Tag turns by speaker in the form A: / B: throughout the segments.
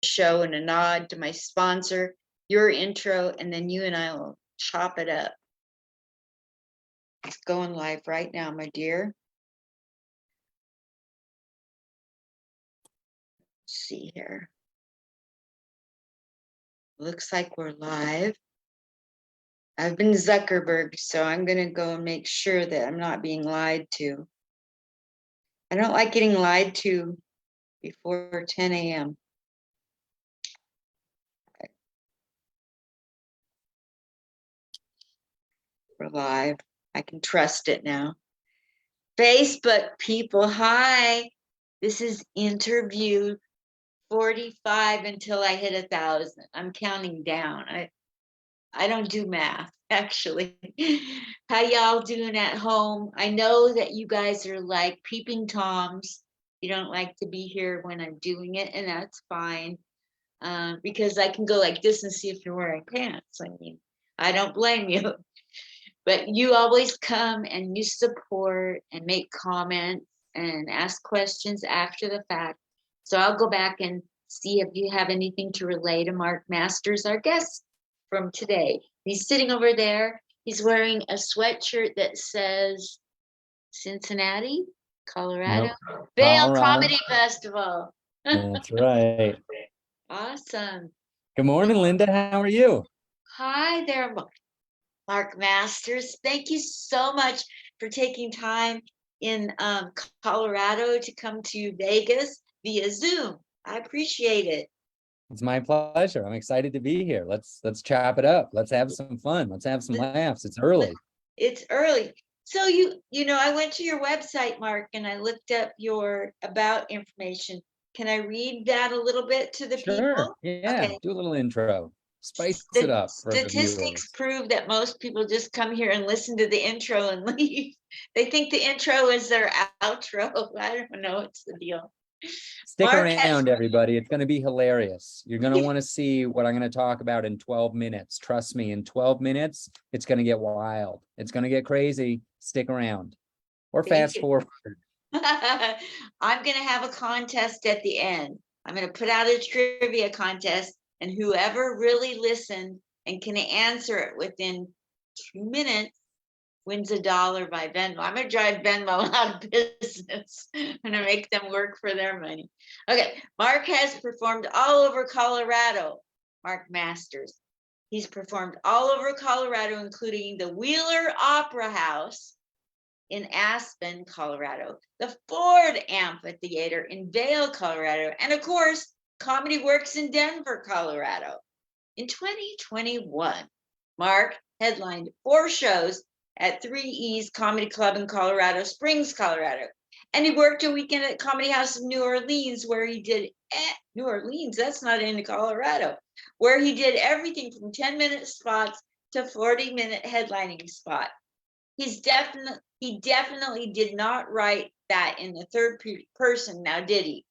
A: show and a nod to my sponsor, your intro, and then you and I will chop it up. It's going live right now, my dear. Let's see here. Looks like we're live. I've been Zuckerberg, so I'm going to go and make sure that I'm not being lied to. I don't like getting lied to before 10 a.m. We're live. I can trust it now. Facebook people, hi. This is interview 45 until I hit 1,000. I'm counting down. I don't do math, actually. How y'all doing at home? I know that you guys are like peeping toms. You don't like to be here when I'm doing it, and that's fine. Because I can go like this and see if you're wearing pants. I mean, I don't blame you. But you always come and you support and make comments and ask questions after the fact. So I'll go back and see if you have anything to relay to Mark Masters, our guest from today. He's sitting over there. He's wearing a sweatshirt that says Cincinnati, Colorado,
B: Nope.
A: Vail
B: Colorado.
A: Comedy Festival.
B: That's right.
A: Awesome.
B: Good morning, Linda. How are you?
A: Hi there, Mark Masters. Thank you so much for taking time in Colorado to come to Vegas via Zoom. I appreciate it.
B: It's my pleasure. I'm excited to be here. Let's chop it up. Let's have some fun. Let's have some laughs. It's early.
A: It's early. So you know, I went to your website, Mark, and I looked up your about information. Can I read that a little bit to the people?
B: Yeah.
A: Okay.
B: Do a little intro. Spice it up for the
A: Statistics
B: viewers.
A: prove that most people just come here and listen to the intro and leave. They think the intro is their outro. I don't know what's the deal.
B: Stick around, everybody. It's going to be hilarious. You're going to want to see what I'm going to talk about in 12 minutes. Trust me, in 12 minutes, it's going to get wild. It's going to get crazy. Stick around or fast forward.
A: I'm going to have a contest at the end. I'm going to put out a trivia contest, and whoever really listened and can answer it within 2 minutes wins $1 by Venmo. I'm going to drive Venmo out of business. I'm going to make them work for their money. Okay. Mark has performed all over Colorado. Mark Masters. He's performed all over Colorado, including the Wheeler Opera House in Aspen, Colorado, the Ford Amphitheater in Vail, Colorado, and of course, Comedy Works in Denver, Colorado. In 2021, Mark headlined 4 shows at 3E's Comedy Club in Colorado Springs, Colorado. And he worked a weekend at Comedy House in New Orleans, where he did, New Orleans, that's not in Colorado, where he did everything from 10-minute spots to 40-minute headlining spot. He definitely did not write that in the third person, now did he?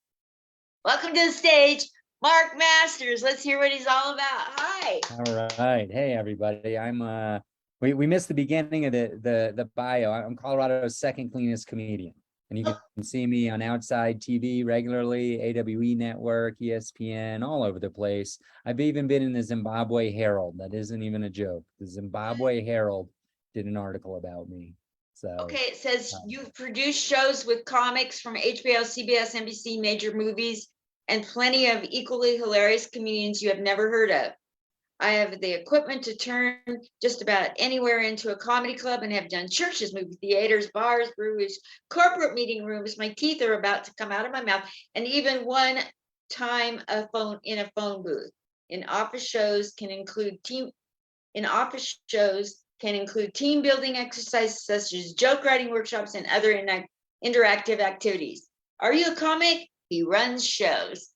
A: Welcome to the stage, Mark Masters. Let's hear what he's all about. Hi.
B: All right. Hey, everybody. I'm we missed the beginning of the bio. I'm Colorado's second cleanest comedian. And you can see me on Outside TV regularly, AWE Network, ESPN, all over the place. I've even been in the Zimbabwe Herald. That isn't even a joke. The Zimbabwe Herald did an article about me. So
A: okay, it says you've produced shows with comics from HBO, CBS, NBC, major movies, and plenty of equally hilarious comedians you have never heard of. I have the equipment to turn just about anywhere into a comedy club and have done churches, movie theaters, bars, breweries, corporate meeting rooms. My teeth are about to come out of my mouth, and even one time in a phone booth. In office shows can include team building exercises such as joke writing workshops and other interactive activities. Are you a comic? He runs shows.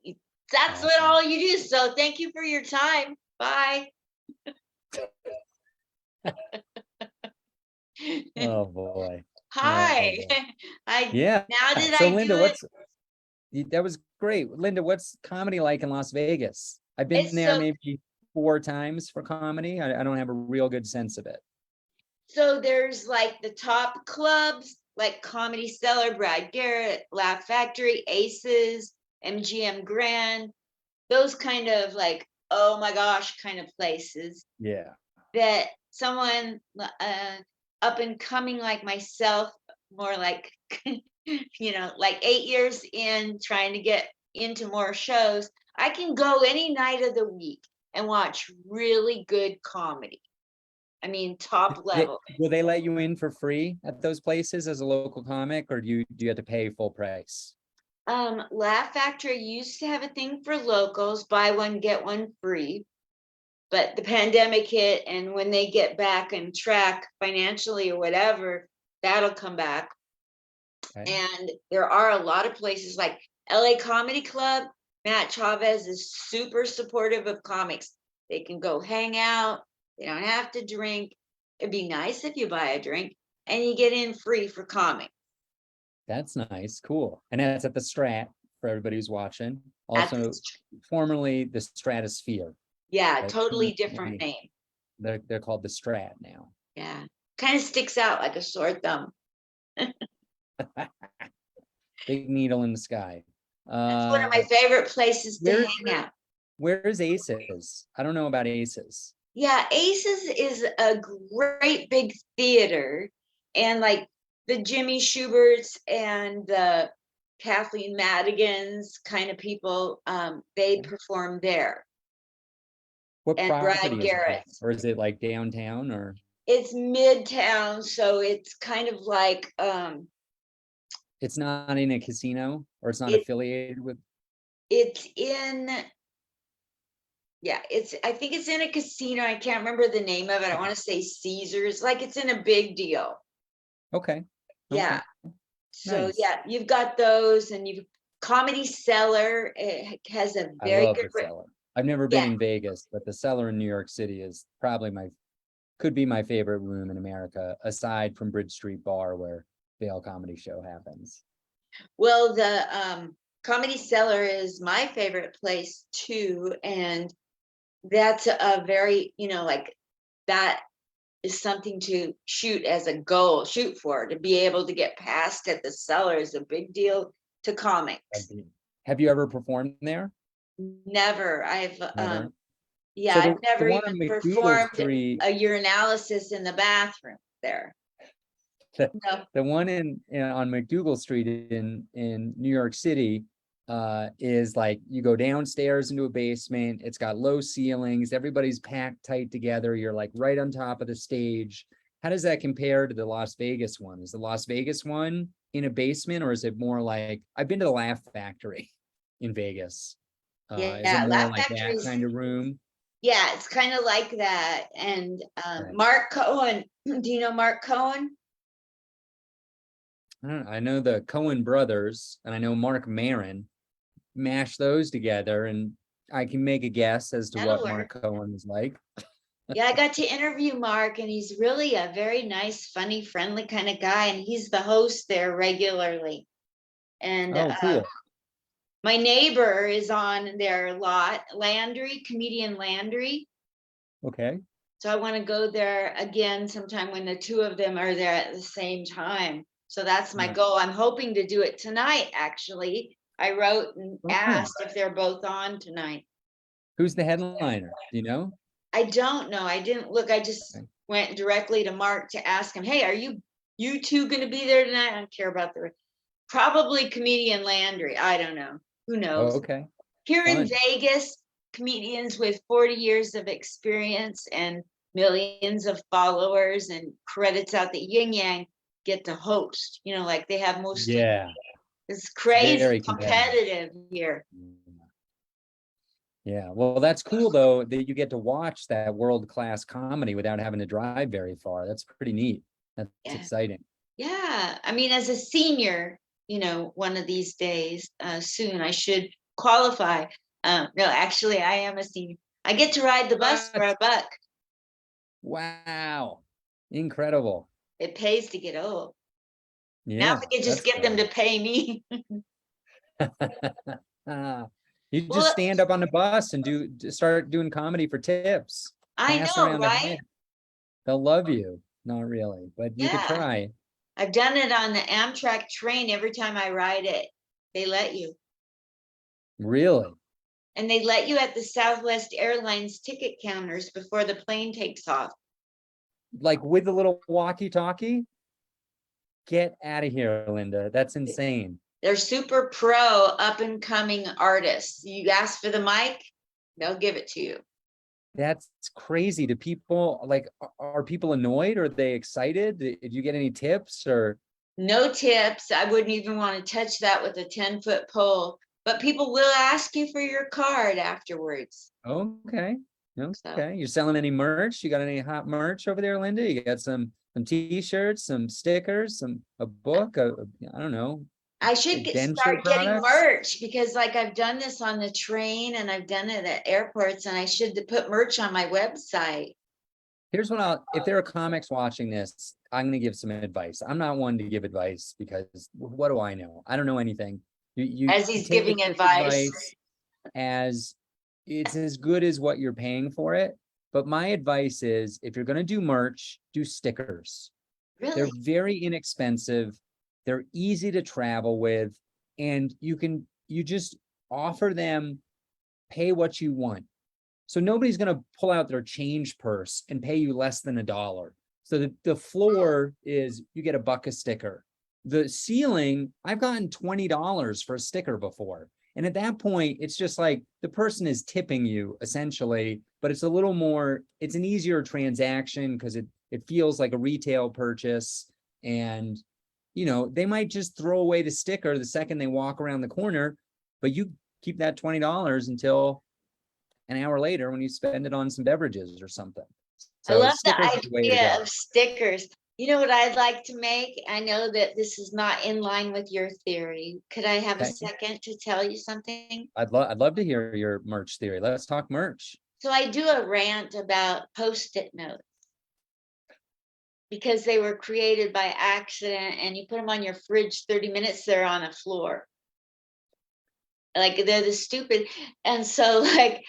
A: That's what all you do. So thank you for your time. Bye.
B: Oh boy.
A: Hi.
B: Oh boy. Yeah. So Linda, that was great. Linda, what's comedy like in Las Vegas? I've been there maybe 4 times for comedy. I don't have a real good sense of it.
A: So there's like the top clubs like Comedy Cellar, Brad Garrett, Laugh Factory, Aces, MGM Grand, those kind of like, oh my gosh, kind of places
B: Yeah.
A: that someone up and coming like myself, more like, like 8 years in trying to get into more shows, I can go any night of the week and watch really good comedy. I mean, top level.
B: Will they let you in for free at those places as a local comic, or do you have to pay full price?
A: Laugh Factory used to have a thing for locals, buy one, get one free. But the pandemic hit, and when they get back and track financially or whatever, that'll come back.
B: Okay.
A: And there are a lot of places like LA Comedy Club. Matt Chavez is super supportive of comics. They can go hang out. They don't have to drink. It'd be nice if you buy a drink and you get in free for comics.
B: That's nice. Cool. And that's at the Strat for everybody who's watching.
A: At
B: Also,
A: the-
B: formerly the Stratosphere.
A: yeah,
B: but
A: totally different
B: currently
A: name.
B: They're called the Strat now.
A: Yeah, kind of sticks out like a sore thumb.
B: Big needle in the sky.
A: That's one of my favorite places to
B: where-
A: hang out.
B: Where's Aces? I don't know about Aces.
A: Yeah, Aces is a great big theater, and like the Jimmy Schuberts and the Kathleen Madigans kind of people, they perform there.
B: What
A: And Brad
B: property is it?
A: Garrett.
B: Or is it like downtown or?
A: It's Midtown, so it's kind of like
B: It's not in a casino or it's not
A: It-
B: affiliated with?
A: it's in, yeah, I think it's in a casino. I can't remember the name of it. I want to say Caesars, like it's in a big deal.
B: Okay.
A: Yeah.
B: Okay.
A: So
B: Nice.
A: yeah, you've got those, and you've Comedy Cellar. It has a
B: I
A: very
B: love
A: good.
B: the Cellar. I've never been
A: Yeah.
B: in Vegas, but the Cellar in New York City is probably could be my favorite room in America, aside from Bridge Street Bar where Vail Comedy Show happens.
A: Well, the Comedy Cellar is my favorite place too, and that's a very, like that is something to shoot for, to be able to get past at the Cellar is a big deal to comics.
B: Have you ever performed there?
A: Never. I've
B: Never?
A: yeah,
B: So
A: I've never
B: one on
A: even
B: McDougal
A: performed
B: Street,
A: a urinalysis in the bathroom there. No.
B: the one on McDougal Street in New York City is like you go downstairs into a basement. It's got low ceilings. Everybody's packed tight together. You're like right on top of the stage. How does that compare to the Las Vegas one? Is the Las Vegas one in a basement, or is it more like I've been to the Laugh Factory in Vegas? Is
A: Yeah,
B: it more
A: Laugh
B: like that
A: Factory's-
B: kind of room?
A: Yeah, it's kind of like that. And
B: Right.
A: Mark Cohen, do you know Mark Cohen?
B: I know the Cohen brothers and I know Mark Maron. Mash those together and I can make a guess as to
A: That'll
B: what Mark Cohen is like.
A: Yeah, I got to interview Mark, and he's really a very nice, funny, friendly kind of guy, and he's the host there regularly. And
B: Oh, cool.
A: my neighbor is on there a lot, comedian Landry.
B: Okay.
A: So I want to go there again sometime when the two of them are there at the same time. So that's my
B: Nice.
A: goal. I'm hoping to do it tonight, actually. I wrote and
B: Oh, cool.
A: asked if they're both on tonight.
B: Who's the headliner? Do you know?
A: I don't know. I didn't look. I just
B: Okay.
A: went directly to Mark to ask him, hey, are you two going to be there tonight? I don't care about probably comedian Landry. I don't know. Who
B: Oh,
A: knows?
B: okay.
A: Here in
B: Fun.
A: Vegas, comedians with 40 years of experience and millions of followers and credits out the yin yang get to host. Like they have mostly.
B: Yeah.
A: It's crazy
B: very
A: competitive here.
B: Yeah. Well, that's cool though, that you get to watch that world-class comedy without having to drive very far. That's pretty neat. That's
A: Yeah.
B: exciting.
A: Yeah. I mean, as a senior, one of these days, soon I should qualify. No, actually, I am a senior. I get to ride the bus for
B: What?
A: $1.
B: Wow. Incredible.
A: It pays to get old.
B: Yeah.
A: Now we can just
B: that's
A: get them to pay me.
B: You
A: Well,
B: just stand up on the bus and start doing comedy for tips.
A: I
B: Pass
A: know,
B: around a
A: right?
B: hat. They'll love you. Not really, but you could
A: Yeah.
B: try.
A: I've done it on the Amtrak train. Every time I ride it, they let you.
B: Really?
A: and they let you at the Southwest Airlines ticket counters before the plane takes off.
B: Like with the little walkie-talkie? Get out of here, Linda. That's insane.
A: They're super pro up and coming artists. You ask for the mic, they'll give it to you.
B: That's crazy. Do people like, are people annoyed? Are they excited? Did you get any tips or?
A: No tips. I wouldn't even want to touch that with a 10-foot pole, but people will ask you for your card afterwards.
B: Okay. Okay. You're selling any merch? You got any hot merch over there, Linda? You got some t-shirts, some stickers, a book, I don't know.
A: I should
B: denture
A: start getting
B: products?
A: merch, because like I've done this on the train and I've done it at airports, and I should put merch on my website.
B: Here's what if there are comics watching this, I'm going to give some advice. I'm not one to give advice because what do I know? I don't know anything.
A: As he's
B: take
A: giving
B: this
A: advice.
B: as it's as good as what you're paying for it. But my advice is, if you're going to do merch, do stickers. They're
A: Really?
B: very inexpensive. They're easy to travel with, and you just offer them, pay what you want. So nobody's going to pull out their change purse and pay you less than $1. So the floor is, you get $1 a sticker. The ceiling, I've gotten $20 for a sticker before. And at that point, it's just like the person is tipping you essentially, but it's a little more, it's an easier transaction because it feels like a retail purchase. And, you know, they might just throw away the sticker the second they walk around the corner, but you keep that $20 until an hour later when you spend it on some beverages or something.
A: I
B: So
A: love the
B: stickers are the way to
A: idea
B: go.
A: of stickers. You know what I'd like to make? I know that this is not in line with your theory. Could I have a
B: Okay.
A: second to tell you something?
B: I'd love to hear your merch theory. Let's talk merch.
A: So I do a rant about Post-it notes, because they were created by accident, and you put them on your fridge, 30 minutes, they're on the floor. Like they're the stupid. And so like,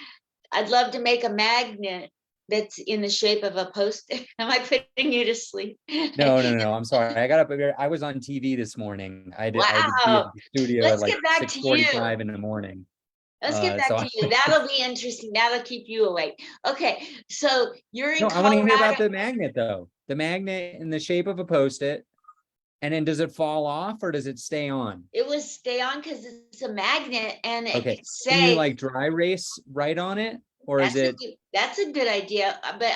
A: I'd love to make a magnet that's in the shape of a Post-it. Am I putting you to sleep?
B: No. I'm sorry. I got up. I was on TV this morning. I had to be at
A: Wow.
B: the studio
A: Let's
B: at like
A: get back to you.
B: 6:45 in the morning.
A: Let's get back
B: So
A: to you. That'll be interesting. That'll keep you awake. Okay, so you're in
B: no, I want to hear about
A: Colorado.
B: the magnet though. The magnet in the shape of a Post-it. And then does it fall off or does it stay on?
A: It will stay on because it's a magnet, and it
B: Okay.
A: could
B: Can you
A: say
B: like dry erase right on it? Or is it?
A: that's a good idea. But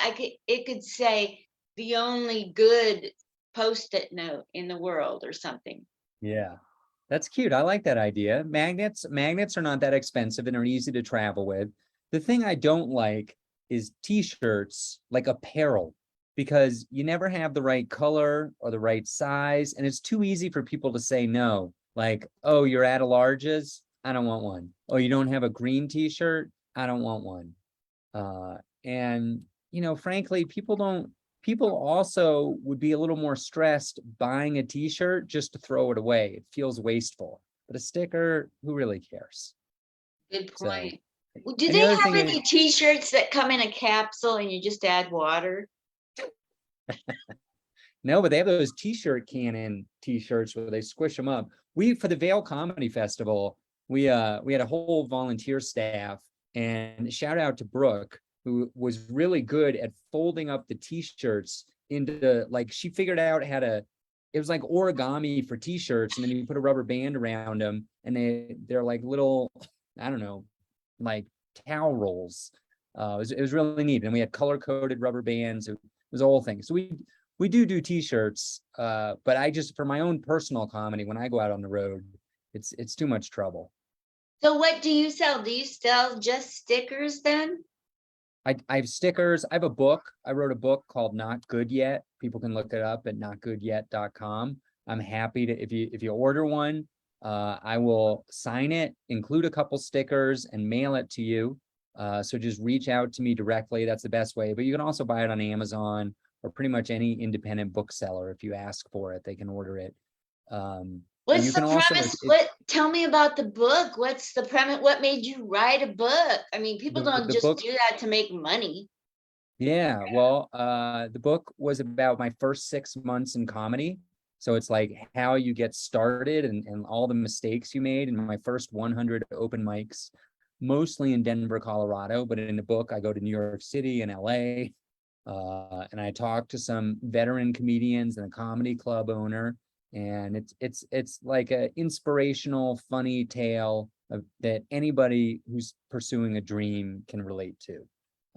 A: it could say the only good Post-it note in the world or something.
B: Yeah, that's cute. I like that idea. Magnets are not that expensive and are easy to travel with. The thing I don't like is t-shirts, like apparel, because you never have the right color or the right size, and it's too easy for people to say no. Like, oh, you're out of larges? I don't want one. Oh, you don't have a green t-shirt? I don't want one. And you know, frankly, people also would be a little more stressed buying a t-shirt just to throw it away. It feels wasteful. But a sticker, who really cares?
A: Good
B: So,
A: point. Well, do
B: and
A: they
B: the other
A: have
B: thing
A: any
B: is,
A: T-shirts that come in a capsule and you just add water?
B: no, but they have those t-shirt cannon t-shirts where they squish them up. For the Vail Comedy Festival, we had a whole volunteer staff, and shout out to Brooke, who was really good at folding up the t-shirts into, like, she figured out how to, it was like origami for t-shirts, and then you put a rubber band around them, and they're like little, I don't know, like towel rolls. It was really neat, and we had color-coded rubber bands. It was a whole thing. So we do t-shirts, but I just, for my own personal comedy, when I go out on the road, it's too much trouble.
A: So what do you sell? Do you sell just stickers then?
B: I have stickers. I have a book. I wrote a book called Not Good Yet. People can look it up at notgoodyet.com. I'm happy to, if you order one, I will sign it, include a couple stickers, and mail it to you. So just reach out to me directly. That's the best way. But you can also buy it on Amazon or pretty much any independent bookseller. If you ask for it, they can order it.
A: What's
B: you
A: the
B: can also,
A: premise? Tell me about the book. What's the premise? What made you write a book? I mean, people don't
B: the
A: just
B: book.
A: do that to make money.
B: Yeah, well, the book was about my first 6 months in comedy. So it's like how you get started and all the mistakes you made in my first 100 open mics. mostly in Denver, Colorado, but in the book, I go to New York City and LA. And I talked to some veteran comedians and a comedy club owner. And it's like an inspirational, funny tale that anybody who's pursuing a dream can relate to.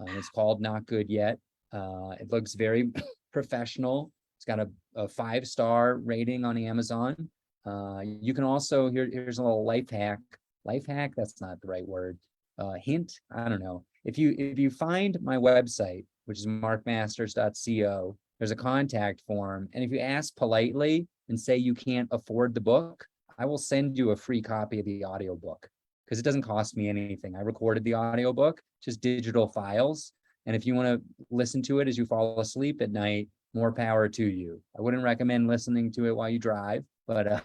B: It's called Not Good Yet. It looks very professional. It's got a 5-star rating on Amazon. You can also, here's a little life hack. Life hack, that's not the right word. Hint, I don't know. If you find my website, which is markmasters.co, there's a contact form. And if you ask politely and say you can't afford the book, I will send you a free copy of the audiobook because it doesn't cost me anything. I recorded the audiobook, just digital files. And if you want to listen to it as you fall asleep at night, more power to you. I wouldn't recommend listening to it while you drive, but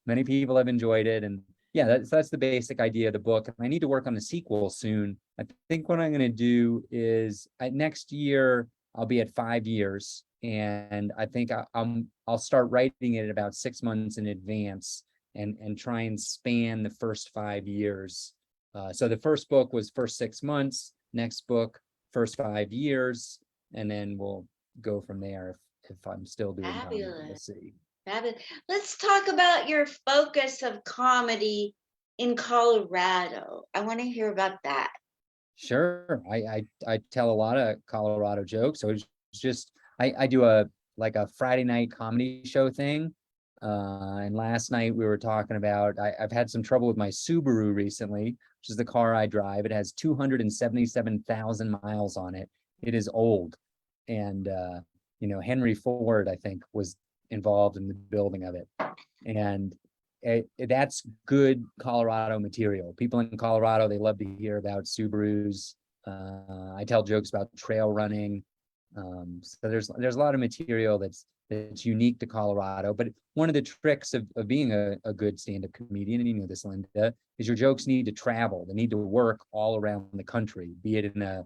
B: many people have enjoyed it. And yeah, that's the basic idea of the book. I need to work on a sequel soon. I think what I'm going to do is next year, I'll be at 5 years. And I think I'll start writing it about 6 months in advance and try and span the first 5 years. So the first book was first 6 months, next book, first 5 years, and then we'll go from there if I'm still doing comedy. We'll
A: Fabulous.
B: see.
A: Fabulous. Let's talk about your focus of comedy in Colorado. I want to hear about that.
B: Sure. I tell a lot of Colorado jokes. So it's just I do a Friday night comedy show thing. And last night we were talking about I've had some trouble with my Subaru recently, which is the car I drive. It has 277,000 miles on it. It is old. And Henry Ford, I think, was involved in the building of it. And that's good Colorado material. People in Colorado, they love to hear about Subarus. I tell jokes about trail running. So there's a lot of material that's unique to Colorado. But one of the tricks of being a good stand-up comedian, and you know this, Linda, is your jokes need to travel. They need to work all around the country, be it in a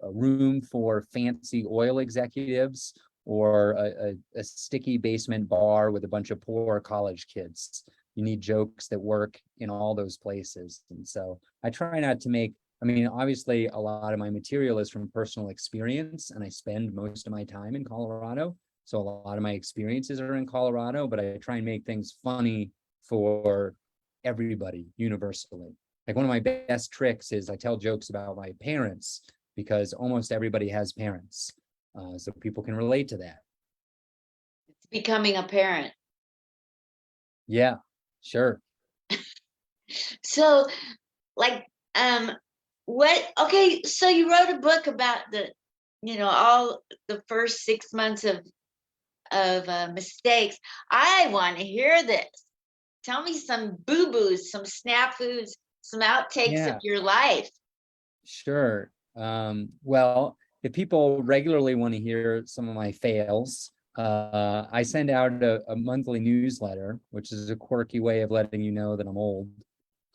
B: room for fancy oil executives or a sticky basement bar with a bunch of poor college kids. You need jokes that work in all those places. And so I try not to make, obviously a lot of my material is from personal experience and I spend most of my time in Colorado. So a lot of my experiences are in Colorado, but I try and make things funny for everybody universally. Like one of my best tricks is I tell jokes about my parents because almost everybody has parents. So people can relate to that.
A: It's becoming a parent.
B: Yeah, sure.
A: So okay, so you wrote a book about all the first 6 months of mistakes. I want to hear this. Tell me some boo-boos, some snafus, some outtakes of your life.
B: Sure. Well, if people regularly want to hear some of my fails, I send out a monthly newsletter, which is a quirky way of letting you know that I'm old.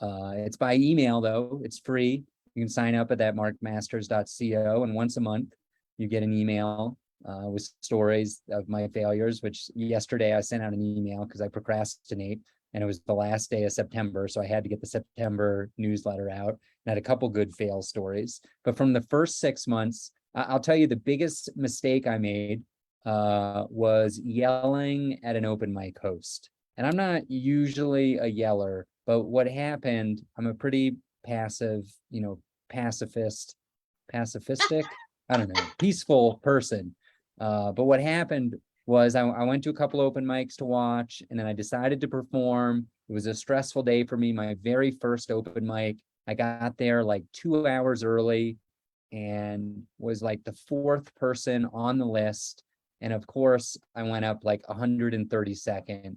B: It's by email, though. It's free. You can sign up at that markmasters.co, and once a month, you get an email with stories of my failures, which yesterday I sent out an email because I procrastinate, and it was the last day of September, so I had to get the September newsletter out, and I had a couple good fail stories. But from the first 6 months, I'll tell you the biggest mistake I made was yelling at an open mic host. And I'm not usually a yeller, but what happened, I'm a pretty pacifistic, I don't know, peaceful person. But what happened was I went to a couple open mics to watch, and then I decided to perform. It was a stressful day for me, my very first open mic. I got there like 2 hours early and was like the 4th person on the list. And of course, I went up like 132nd,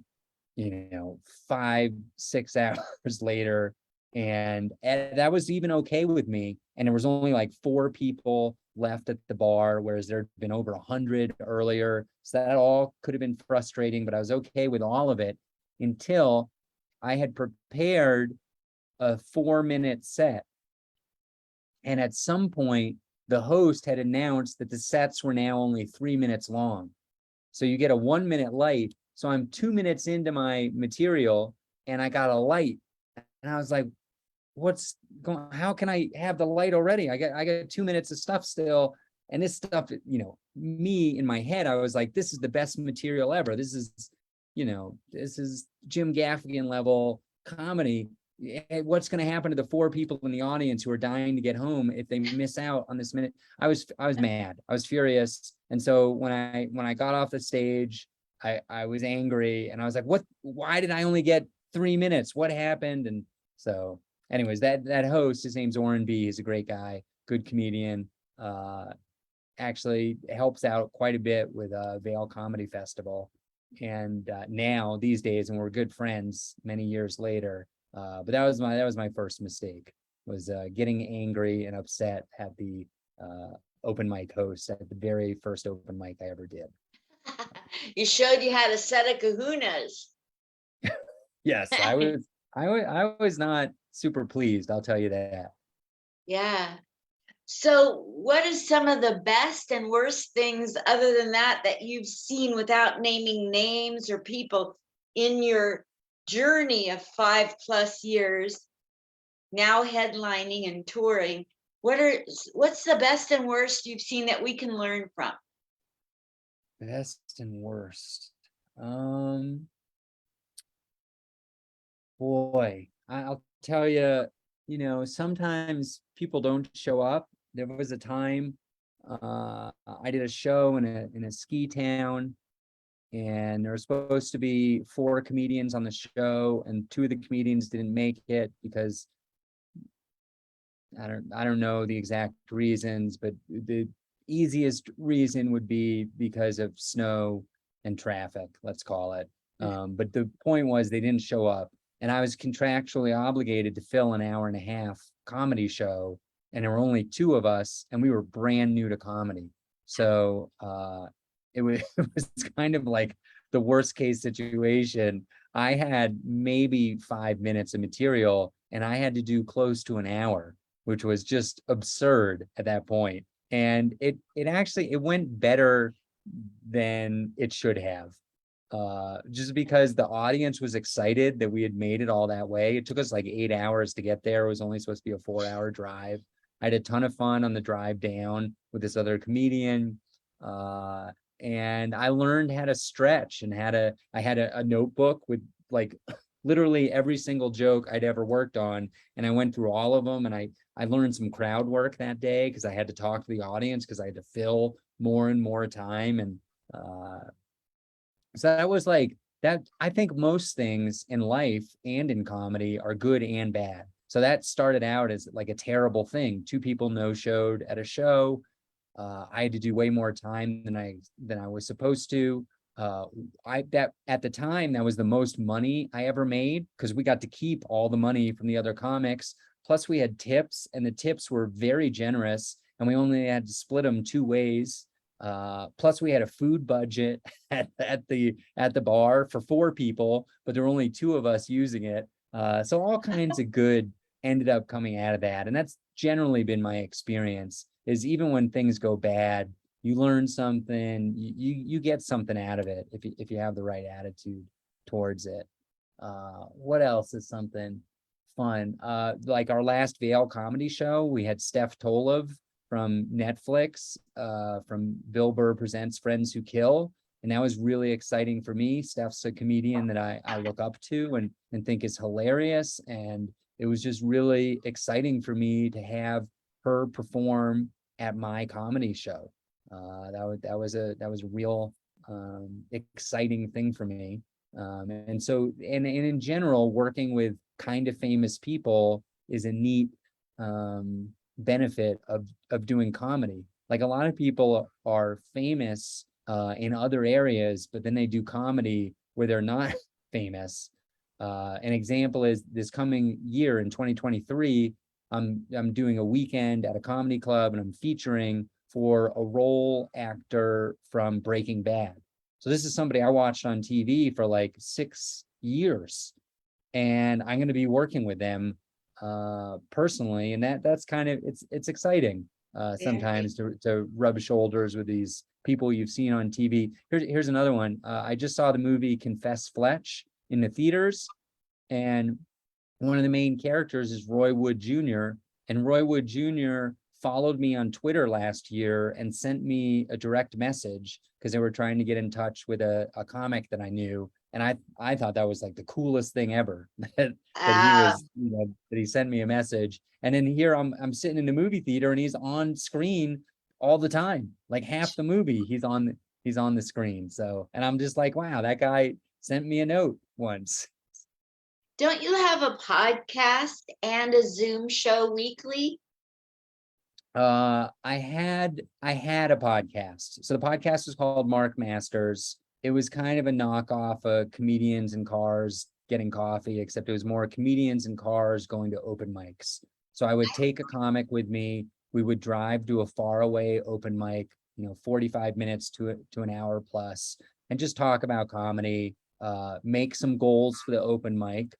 B: 5-6 hours later. And that was even okay with me. And there was only like 4 people left at the bar, whereas there'd been over 100 earlier. So that all could have been frustrating, but I was okay with all of it until I had prepared a 4-minute set. And at some point, the host had announced that the sets were now only 3 minutes long. So you get a 1-minute light. So I'm 2 minutes into my material and I got a light. And I was like, what's going, how can I have the light already? I got 2 minutes of stuff still. And this stuff, me in my head, I was like, this is the best material ever. This is, this is Jim Gaffigan level comedy. What's going to happen to the 4 people in the audience who are dying to get home if they miss out on this minute? I was mad. I was furious. And so when I got off the stage, I was angry, and I was like, why did I only get 3 minutes? What happened? And so anyways, that host, his name's Oren B. He's a great guy, good comedian. Actually helps out quite a bit with Vail Comedy Festival. And now these days, and we're good friends many years later. But that was my first mistake, was getting angry and upset at the open mic host at the very first open mic I ever did.
A: You showed you had a set of kahunas.
B: Yes, I was not super pleased, I'll tell you that.
A: Yeah. So what is some of the best and worst things other than that you've seen, without naming names or people, in your journey of 5+ years now headlining and touring? What's the best and worst you've seen that we can learn from?
B: Best and worst. Boy, I'll tell you, sometimes people don't show up. There was a time I did a show in a ski town, and there were supposed to be 4 comedians on the show, and 2 of the comedians didn't make it because I don't know the exact reasons, but the easiest reason would be because of snow and traffic, let's call it. But the point was they didn't show up, and I was contractually obligated to fill an hour and a half comedy show, and there were only 2 of us, and we were brand new to comedy. So it was kind of like the worst case situation. I had maybe 5 minutes of material, and I had to do close to an hour, which was just absurd at that point. And it actually went better than it should have. Just because the audience was excited that we had made it all that way. It took us like 8 hours to get there. It was only supposed to be a 4-hour drive. I had a ton of fun on the drive down with this other comedian. And I learned how to stretch, and I had a notebook with like literally every single joke I'd ever worked on. And I went through all of them, and I learned some crowd work that day because I had to talk to the audience because I had to fill more and more time. And so that was like that. I think most things in life and in comedy are good and bad. So that started out as like a terrible thing. 2 people no-showed at a show. I had to do way more time than I was supposed to. That at the time, that was the most money I ever made, because we got to keep all the money from the other comics. Plus we had tips, and the tips were very generous, and we only had to split them 2 ways. Plus we had a food budget at the bar for 4 people, but there were only 2 of us using it. So all kinds of good ended up coming out of that. And that's generally been my experience, is even when things go bad, you learn something, you get something out of it if you have the right attitude towards it. What else is something fun? Like our last Vail comedy show, we had Steph Tolov from Netflix, from Bill Burr Presents Friends Who Kill. And that was really exciting for me. Steph's a comedian that I look up to and think is hilarious. And it was just really exciting for me to have her perform at my comedy show. That was a real exciting thing for me. And so, and in general, working with kind of famous people is a neat benefit of doing comedy. Like a lot of people are famous in other areas, but then they do comedy where they're not famous. An example is this coming year in 2023, I'm doing a weekend at a comedy club, and I'm featuring for a role actor from Breaking Bad. So this is somebody I watched on TV for like 6 years, and I'm going to be working with them personally, and that's kind of it's exciting sometimes to rub shoulders with these people you've seen on TV. Here's another one. I just saw the movie Confess Fletch in the theaters, and one of the main characters is Roy Wood Jr. And Roy Wood Jr. followed me on Twitter last year and sent me a direct message because they were trying to get in touch with a comic that I knew. And I thought that was like the coolest thing ever that he was, that he sent me a message. And then here I'm sitting in the movie theater and he's on screen all the time. Like half the movie, he's on the screen. So, and I'm just like, wow, that guy sent me a note once.
A: Don't you have a podcast and a Zoom show weekly?
B: I had a podcast. So the podcast was called Mark Masters. It was kind of a knockoff of Comedians in Cars Getting Coffee, except it was more comedians in cars going to open mics. So I would take a comic with me. We would drive to a faraway open mic, 45 minutes to an hour plus, and just talk about comedy, make some goals for the open mic,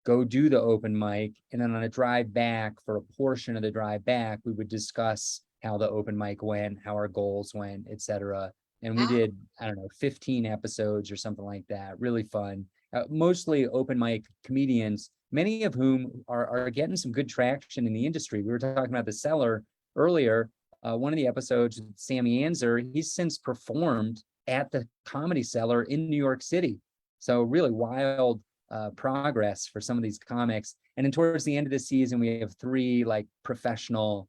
B: go do the open mic, and then on a drive back, for a portion of the drive back, we would discuss how the open mic went, how our goals went, etc. And we did, I don't know, 15 episodes or something like that. Really fun. Mostly open mic comedians, many of whom are getting some good traction in the industry. We were talking about The Cellar earlier. One of the episodes, Sammy Anzer, he's since performed at the Comedy Cellar in New York City. So really wild progress for some of these comics. And then towards the end of the season, we have 3 like professional,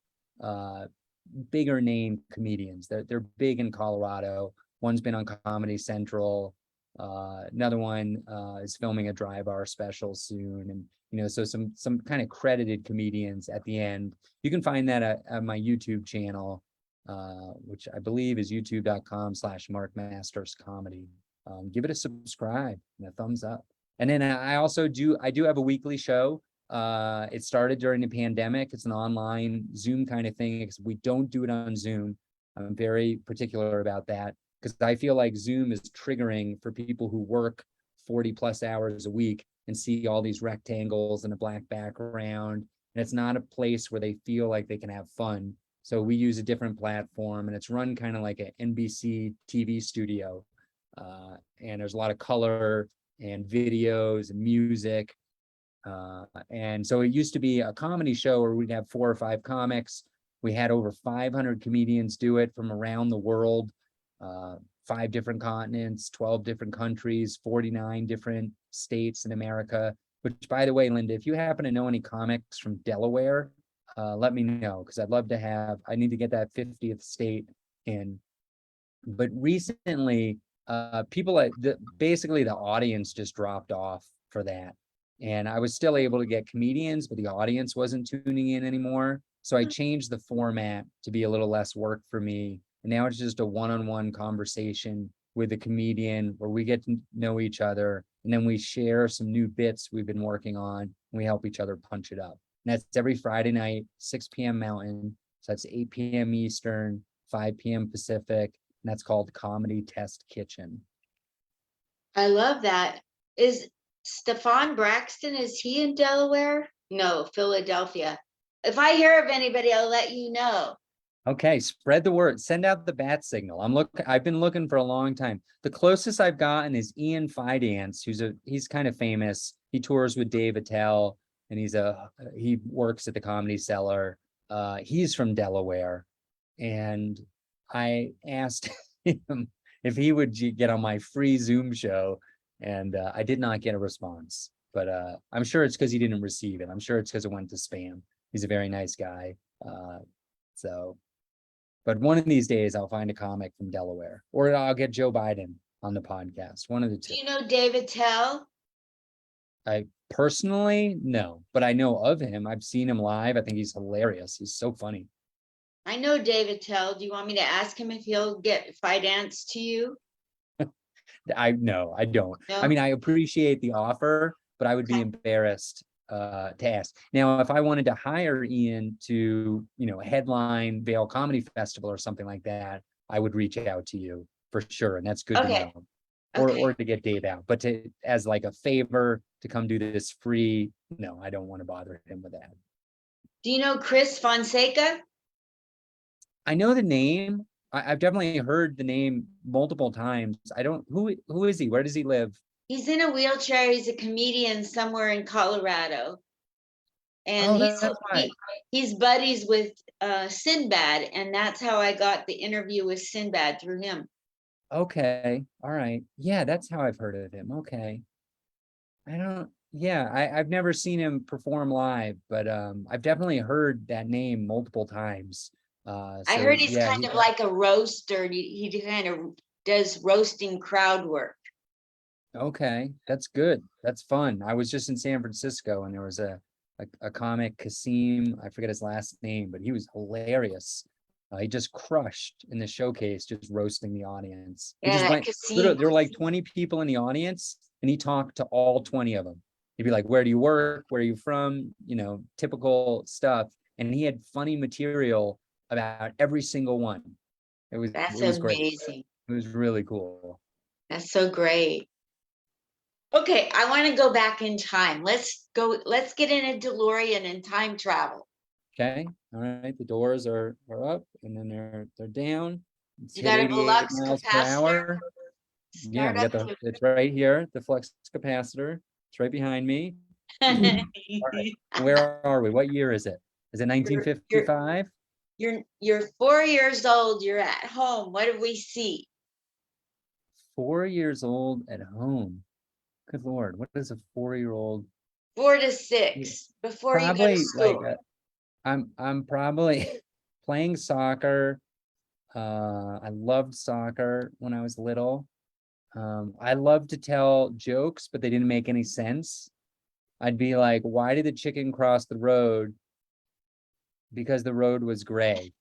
B: bigger name comedians. They're big in Colorado. One's been on Comedy Central. Another one is filming a Dry Bar special soon. And, so some kind of credited comedians at the end. You can find that at my YouTube channel, which I believe is youtube.com/markmasterscomedy. Give it a subscribe and a thumbs up. And then I do have a weekly show. It started during the pandemic. It's an online Zoom kind of thing because we don't do it on Zoom. I'm very particular about that because I feel like Zoom is triggering for people who work 40 plus hours a week and see all these rectangles and a black background. And it's not a place where they feel like they can have fun. So we use a different platform and it's run kind of like an NBC TV studio. And there's a lot of color and videos and music. And so it used to be a comedy show where we'd have 4 or 5 comics. We had over 500 comedians do it from around the world, 5 different continents, 12 different countries, 49 different states in America, which by the way, Linda, if you happen to know any comics from Delaware, let me know because I'd love to I need to get that 50th state in. But recently, people basically the audience just dropped off for that. And I was still able to get comedians, but the audience wasn't tuning in anymore. So I changed the format to be a little less work for me. And now it's just a one-on-one conversation with a comedian where we get to know each other. And then we share some new bits we've been working on and we help each other punch it up. And that's every Friday night, 6 p.m. Mountain. So that's 8 p.m. Eastern, 5 p.m. Pacific. And that's called Comedy Test Kitchen.
A: I love that. Is Stefan Braxton, is he in Delaware? No, Philadelphia. If I hear of anybody, I'll let you know.
B: Okay, spread the word. Send out the bat signal. I've been looking for a long time. The closest I've gotten is Ian Fidance, he's kind of famous. He tours with Dave Attell, and he works at the Comedy Cellar. He's from Delaware, and I asked him if he would get on my free Zoom show, and I did not get a response. But I'm sure it's because he didn't receive it. I'm sure it's because it went to spam. He's a very nice guy. But one of these days I'll find a comic from Delaware, or I'll get Joe Biden on the podcast. One of the two.
A: Do you know David Tell?
B: I personally, no, but I know of him. I've seen him live. I think he's hilarious. He's so funny.
A: I know David Tell. Do you want me to ask him if he'll get Fidance to you?
B: I don't. No? I mean, I appreciate the offer, but I would be embarrassed to ask. Now, if I wanted to hire Ian to, headline Vail Comedy Festival or something like that, I would reach out to you for sure. And that's good to know. Or to get Dave out. But as like a favor to come do this free, no, I don't want to bother him with that.
A: Do you know Chris Fonseca?
B: I know the name. I've definitely heard the name multiple times. Who is he? Where does he live?
A: He's in a wheelchair. He's a comedian somewhere in Colorado. And
B: Oh, that's why.
A: he's buddies with Sinbad, and that's how I got the interview with Sinbad through him.
B: Okay, all right. Yeah, that's how I've heard of him. Okay. I don't, yeah, I've never seen him perform live, but I've definitely heard that name multiple times.
A: I
B: So
A: heard he's
B: yeah,
A: kind of like a roaster. He kind of does roasting crowd work.
B: okay, that's good. That's fun. I was just in San Francisco and there was a comic, Kasim, I forget his last name, but he was hilarious. He just crushed in the showcase, just roasting the audience. He
A: Yeah,
B: just
A: that
B: went,
A: Casino.
B: there were like 20 people in the audience and he talked to all 20 of them. He'd be like, where do you work? Where are you from? You know, typical stuff. And he had funny material about every single one. It
A: That's
B: was great.
A: amazing.
B: It was really cool.
A: That's so great. Okay, I want to go back in time. Let's get in a DeLorean and time travel.
B: Okay, all right, the doors are up and then they're down. It's
A: You
B: hit
A: got a
B: 88
A: Velux
B: miles per
A: capacitor?
B: hour. Yeah,
A: Start
B: we got
A: up.
B: it's right here, the flex capacitor. It's right behind me. All right, where are we? What year is it? Is it
A: You're
B: 1955?
A: you're 4 years old. You're at home. What do we see?
B: 4 years old at home. Good Lord, what is a 4-year-old?
A: 4 to 6 before you go to
B: Probably like,
A: school.
B: I'm probably playing soccer. I loved soccer when I was little. I loved to tell jokes, but they didn't make any sense. I'd be like, why did the chicken cross the road? Because the road was gray.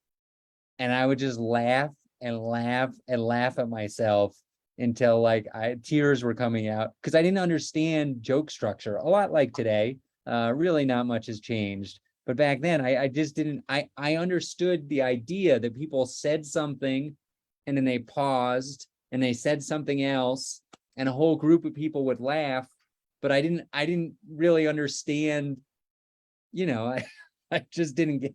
B: And I would just laugh and laugh and laugh at myself until like tears were coming out because I didn't understand joke structure. A lot like today. Really not much has changed. But back then I just didn't, I understood the idea that people said something and then they paused and they said something else and a whole group of people would laugh, but I didn't really understand, you know, I just didn't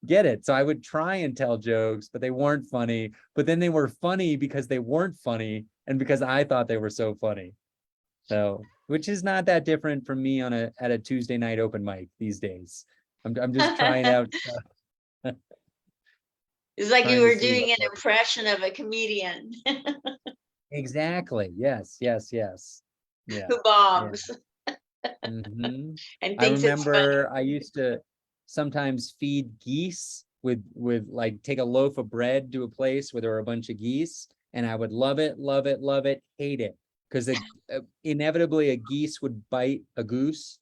B: get it. So I would try and tell jokes, but they weren't funny. But then they were funny because they weren't funny and because I thought they were so funny. So, which is not that different from me on at a Tuesday night open mic these days. I'm just trying out,
A: It's like you
B: trying to
A: were
B: see
A: doing
B: what
A: an
B: works.
A: impression of a comedian
B: Exactly. Yes, yes, yes. Yeah,
A: who
B: yeah.
A: bombs
B: Mhm.
A: and
B: I
A: thinks it's funny.
B: remember I used to sometimes feed geese with like take a loaf of bread to a place where there were a bunch of geese, and I would love it, love it, love it, hate it, because inevitably a geese would bite a goose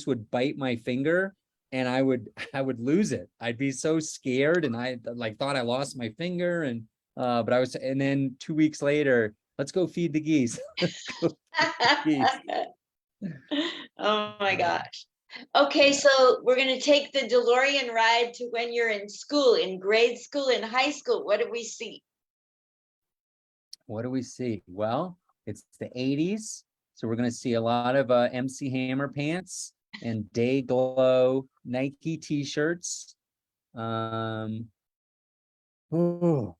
B: would bite my finger, and I would lose it. I'd be so scared, and I like thought I lost my finger, and but I was, and then 2 weeks later, let's go feed the geese. Let's go feed the geese.
A: Oh my
B: Uh,
A: gosh. Okay,
B: yeah.
A: so we're going to take the DeLorean ride to when you're in school, in grade school, in high school. What do we see?
B: What do we see? Well, it's the 80s. So we're going to see a lot of MC Hammer pants and Day Glow Nike t-shirts. Ooh,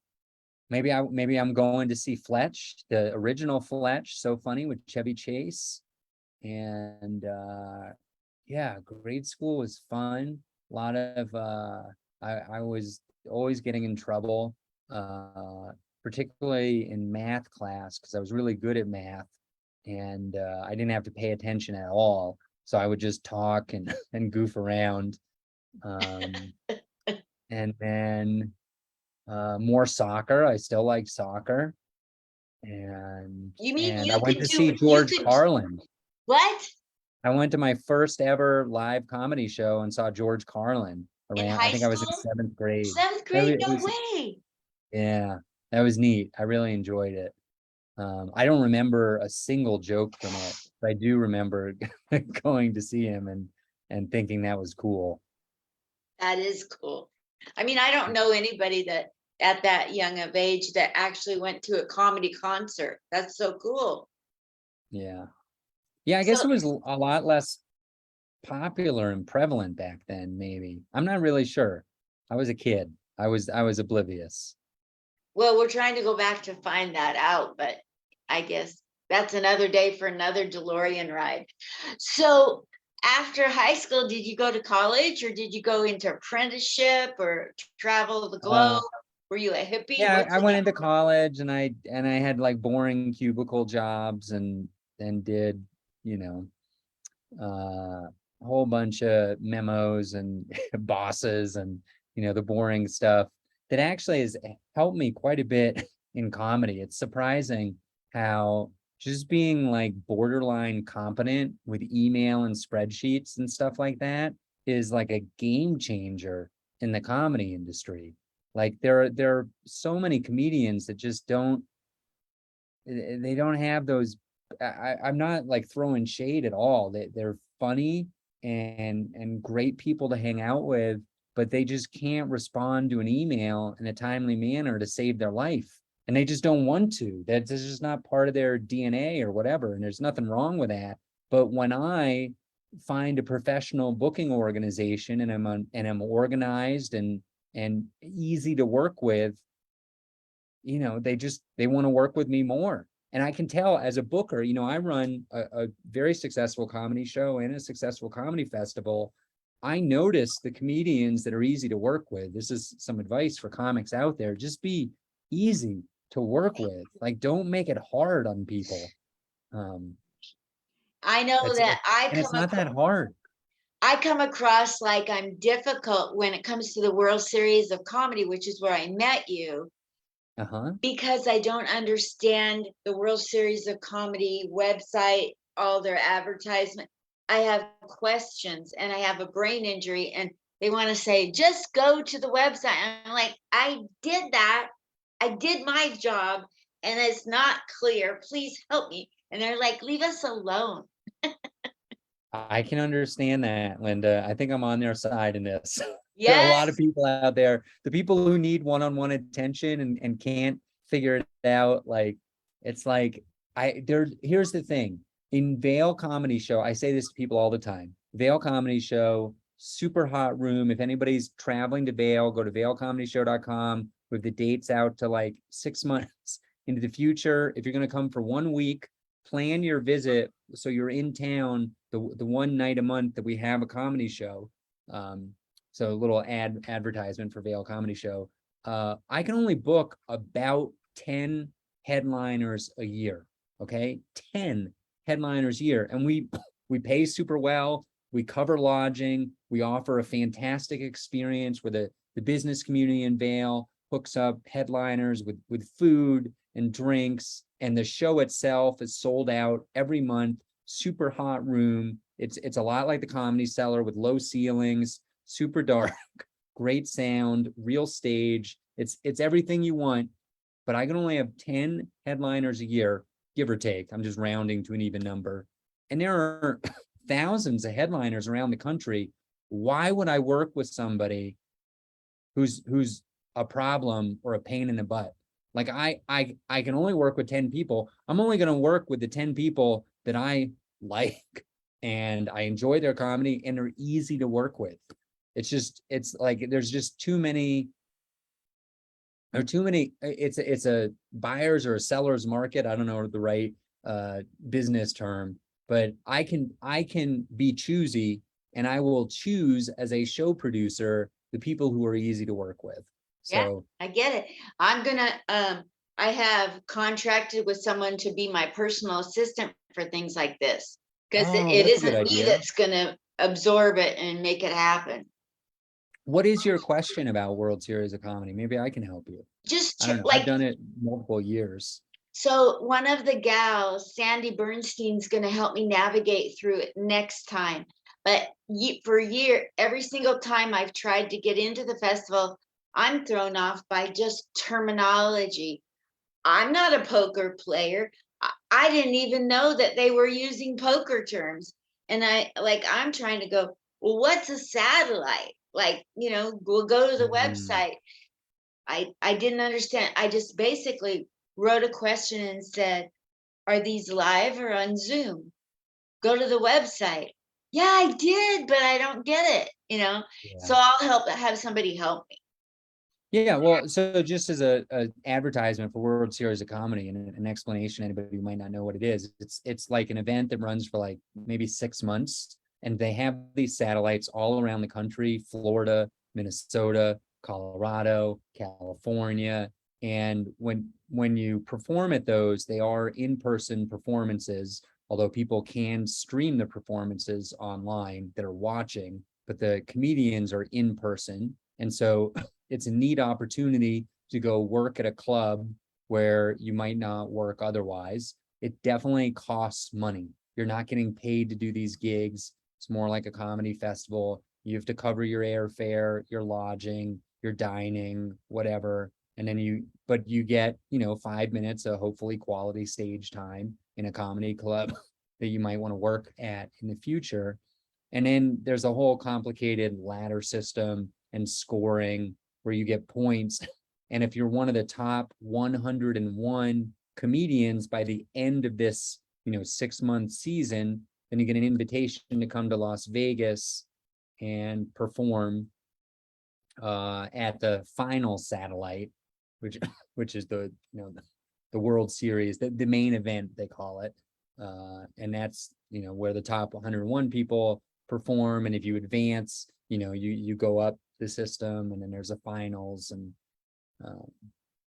B: maybe I'm going to see Fletch, the original Fletch, So Funny with Chevy Chase. And yeah, grade school was fun. A lot of I was always getting in trouble, particularly in math class because I was really good at math and I didn't have to pay attention at all. So I would just talk and and goof around. Um, and then more soccer. I still like soccer.
A: You mean
B: And I
A: you
B: went
A: could
B: to
A: do,
B: see
A: you
B: George
A: could,
B: Carlin.
A: what?
B: I went to my first ever live comedy show and saw George Carlin
A: In
B: around, I
A: high
B: think I was in
A: school?
B: 7th grade.
A: Seventh
B: That
A: grade?
B: it
A: No
B: was,
A: way.
B: yeah, that was neat. I really enjoyed it. I don't remember a single joke from it, but I do remember going to see him and thinking that was cool.
A: That is cool. I mean, I don't know anybody that at that young of age that actually went to a comedy concert. That's so cool.
B: Yeah. Yeah, I
A: So,
B: guess it was a lot less popular and prevalent back then, maybe. I'm not really sure. I was a kid. I was oblivious.
A: well, we're trying to go back to find that out, but I guess that's another day for another DeLorean ride. So after high school, did you go to college or did you go into apprenticeship or travel the
B: Uh,
A: globe? Were you a hippie?
B: yeah,
A: What's
B: I
A: it?
B: went into college and I had like boring cubicle jobs and did, you know, a whole bunch of memos and bosses and, the boring stuff that actually has helped me quite a bit in comedy. It's surprising how just being like borderline competent with email and spreadsheets and stuff like that is like a game changer in the comedy industry. Like there are so many comedians that just don't they don't have those. I'm not like throwing shade at all. They're funny and great people to hang out with, but they just can't respond to an email in a timely manner to save their life. And they just don't want to. That's just not part of their DNA or whatever. And there's nothing wrong with that. But when I find a professional booking organization and I'm organized and easy to work with, they want to work with me more. And I can tell as a booker, I run a very successful comedy show and a successful comedy festival. I notice the comedians that are easy to work with. This is some advice for comics out there. Just be easy to work with. Like, don't make it hard on people. Um,
A: I know
B: it's
A: that
B: and it's not that hard.
A: I come across like I'm difficult when it comes to the World Series of Comedy, which is where I met you,
B: Uh-huh.
A: because I don't understand the World Series of Comedy website, all their advertisement. I have questions and I have a brain injury, and they want to say, just go to the website. And I'm like, I did that. I did my job and it's not clear. Please help me. And they're like, leave us alone.
B: I can understand that, Linda. I think I'm on their side in this. There are a lot of
A: Yes.
B: people out there, the people who need one-on-one attention and can't figure it out. Like, it's like, here's the thing. In Vale Comedy Show, I say this to people all the time. Vale Comedy Show, super hot room. If anybody's traveling to Vale, go to valecomedyshow.com with the dates out to like 6 months into the future. If you're going to come for 1 week, plan your visit so you're in town the one night a month that we have a comedy show. So a little advertisement for Vale Comedy Show. I can only book about 10 headliners a year. Okay, 10 headliners a year, and we pay super well. We cover lodging. We offer a fantastic experience where the business community in Vale hooks up headliners with food and drinks, and the show itself is sold out every month. Super hot room. It's a lot like the Comedy Cellar with low ceilings, super dark, great sound, real stage. It's everything you want, but I can only have 10 headliners a year, give or take. I'm just rounding to an even number. And there are thousands of headliners around the country. Why would I work with somebody who's a problem or a pain in the butt? Like I can only work with 10 people. I'm only going to work with the 10 people that I like and I enjoy their comedy and they're easy to work with. It's like there's just too many. It's a buyer's or a seller's market. I don't know the right business term, but I can be choosy and I will choose as a show producer the people who are easy to work with.
A: Yeah,
B: So
A: I get it. I'm gonna, I have contracted with someone to be my personal assistant for things like this. Because
B: oh,
A: it
B: that's a good
A: isn't me
B: idea.
A: that's gonna absorb it and make it happen.
B: What is your question about World Series of Comedy? Maybe I can help you.
A: Just
B: I don't know. I've
A: like,
B: done it multiple years.
A: so one of the gals, Sandy Bernstein's gonna help me navigate through it next time. But for a year, every single time I've tried to get into the festival, I'm thrown off by just terminology. I'm not a poker player. I didn't even know that they were using poker terms. And I'm trying to go, well, what's a satellite? Like, we'll go to the
B: Mm,
A: website. I didn't understand. I just basically wrote a question and said, are these live or on Zoom? Go to the website. Yeah, I did, but I don't get it.
B: yeah.
A: So I'll have somebody help me.
B: Yeah, well, so just as a advertisement for World Series of Comedy and an explanation, anybody who might not know what it is, it's like an event that runs for like maybe 6 months. And they have these satellites all around the country, Florida, Minnesota, Colorado, California. And when you perform at those, they are in-person performances, although people can stream the performances online that are watching, but the comedians are in person. And so it's a neat opportunity to go work at a club where you might not work otherwise. It definitely costs money. You're not getting paid to do these gigs. It's more like a comedy festival. You have to cover your airfare, your lodging, your dining, whatever. And then but you get, 5 minutes of hopefully quality stage time in a comedy club that you might want to work at in the future. And then there's a whole complicated ladder system and scoring where you get points. And if you're one of the top 101 comedians by the end of this, 6-month season, then you get an invitation to come to Las Vegas and perform at the final satellite, which is the World Series, the main event they call it, and that's where the top 101 people perform. And if you advance, you go up the system, and then there's a finals. And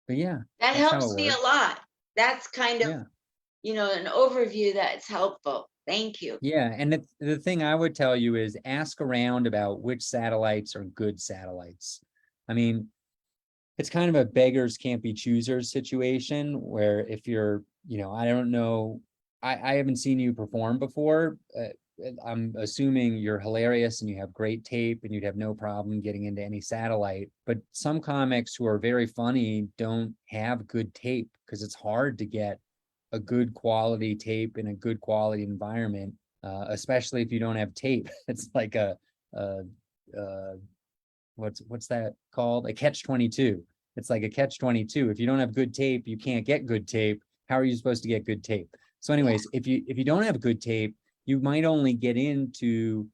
B: but yeah,
A: That
B: that's how
A: helps
B: it
A: me a
B: works.
A: lot. That's kind of,
B: Yeah.
A: an overview that's helpful. Thank you.
B: Yeah, and the thing I would tell you is ask around about which satellites are good satellites. I mean, it's kind of a beggars can't be choosers situation where if you're, I don't know, I haven't seen you perform before. I'm assuming you're hilarious and you have great tape and you'd have no problem getting into any satellite. But some comics who are very funny don't have good tape because it's hard to get a good quality tape in a good quality environment, especially if you don't have tape. It's like a what's that called? A catch-22. It's like a catch-22. If you don't have good tape, you can't get good tape. How are you supposed to get good tape? So anyways, if you don't have good tape, you might only get into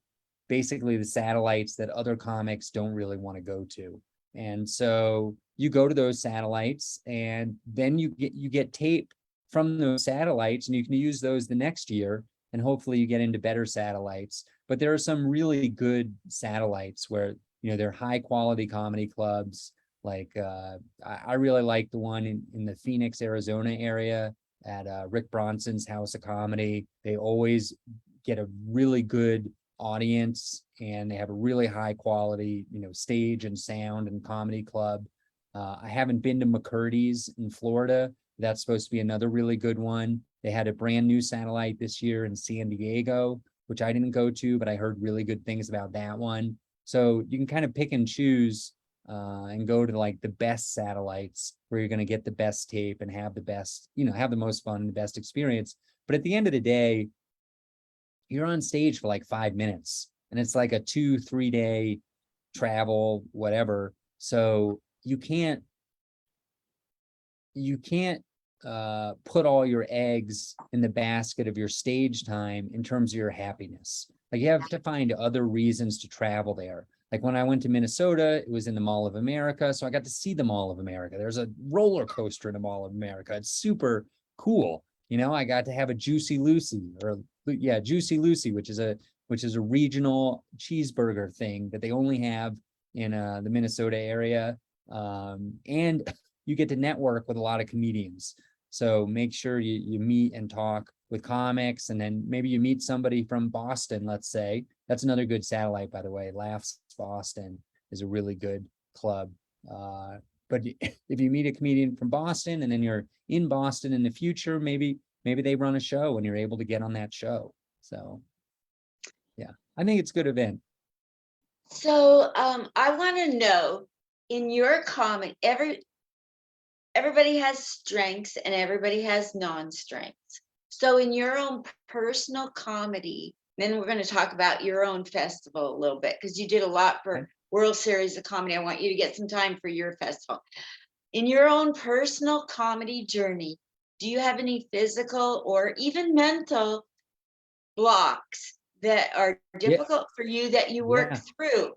B: basically the satellites that other comics don't really want to go to. And so you go to those satellites, and then you get tape from those satellites, and you can use those the next year, and hopefully you get into better satellites. But there are some really good satellites where they're high quality comedy clubs. Like I really like the one in the Phoenix, Arizona area at Rick Bronson's House of Comedy. They always get a really good audience, and they have a really high quality, stage and sound and comedy club. I haven't been to McCurdy's in Florida. That's supposed to be another really good one. They had a brand new satellite this year in San Diego, which I didn't go to, but I heard really good things about that one. So you can kind of pick and choose and go to like the best satellites where you're going to get the best tape and have the best, have the most fun, the best experience. But at the end of the day, you're on stage for like 5 minutes, and it's like a 2-3 day travel, whatever. So you can't put all your eggs in the basket of your stage time in terms of your happiness. Like you have to find other reasons to travel there. Like when I went to Minnesota, it was in the Mall of America. So I got to see the Mall of America. There's a roller coaster in the Mall of America. It's super cool. I got to have a Juicy Lucy Juicy Lucy, which is a regional cheeseburger thing that they only have in the Minnesota area. And you get to network with a lot of comedians. So make sure you meet and talk with comics, and then maybe you meet somebody from Boston, let's say. That's another good satellite, by the way. Laughs Boston is a really good club. But if you meet a comedian from Boston and then you're in Boston in the future, maybe they run a show and you're able to get on that show. So yeah, I think it's a good event.
A: So I want to know, in your comic, everybody has strengths and everybody has non-strengths. So in your own personal comedy, then we're going to talk about your own festival a little bit, because you did a lot for World Series of Comedy. I want you to get some time for your festival. In your own personal comedy journey, do you have any physical or even mental blocks that are difficult for you that you work through?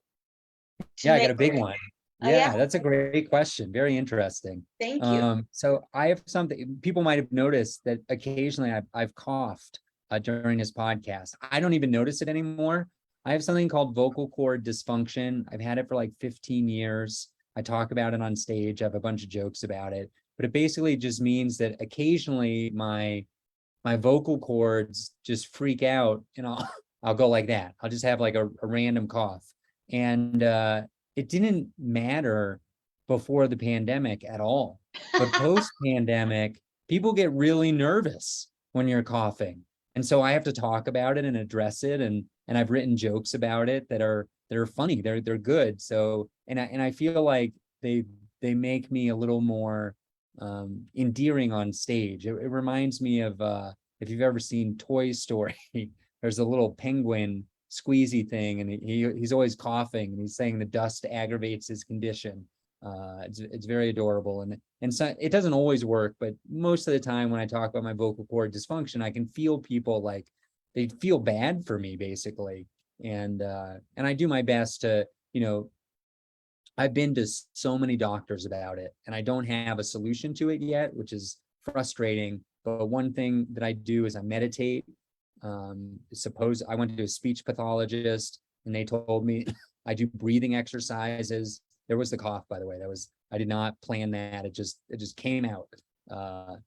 B: Yeah, I got a big one.
A: Oh, yeah?
B: That's a great question. Very interesting.
A: Thank you.
B: So I have something people might have noticed that occasionally I've coughed during his podcast. I don't even notice it anymore. I have something called vocal cord dysfunction. I've had it for like 15 years. I talk about it on stage. I have a bunch of jokes about it, but it basically just means that occasionally my vocal cords just freak out and I'll go like that. I'll just have like a random cough. And it didn't matter before the pandemic at all. But post-pandemic, people get really nervous when you're coughing. And so I have to talk about it and address it. And I've written jokes about it that are funny. They're good. So and I feel like they make me a little more endearing on stage. It reminds me of if you've ever seen Toy Story, there's a little penguin squeezy thing, and he's always coughing, and he's saying the dust aggravates his condition. It's very adorable, and so it doesn't always work, but most of the time when I talk about my vocal cord dysfunction, I can feel people like they feel bad for me basically, and I do my best to, you know, I've been to so many doctors about it, and I don't have a solution to it yet, which is frustrating. But one thing that I do is I meditate. Suppose I went to a speech pathologist and they told me I do breathing exercises. There was the cough, by the way. I did not plan that. It just came out.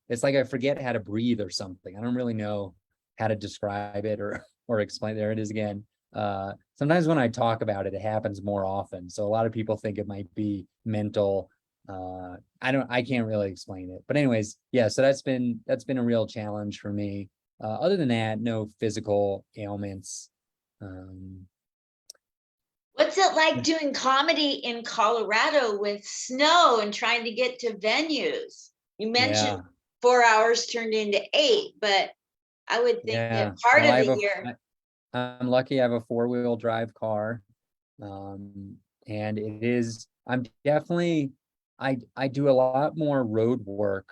B: It's like I forget how to breathe or something. I don't really know how to describe it or explain. There it is again. Sometimes when I talk about it, it happens more often. So a lot of people think it might be mental. I can't really explain it, but anyways, yeah, so that's been a real challenge for me. Other than that, no physical ailments.
A: What's it like doing comedy in Colorado with snow and trying to get to venues? You mentioned
B: Yeah.
A: 4 hours turned into 8, but I would think that part
B: Well,
A: of the year.
B: I'm lucky I have a 4-wheel drive car. And I'm definitely, I do a lot more road work.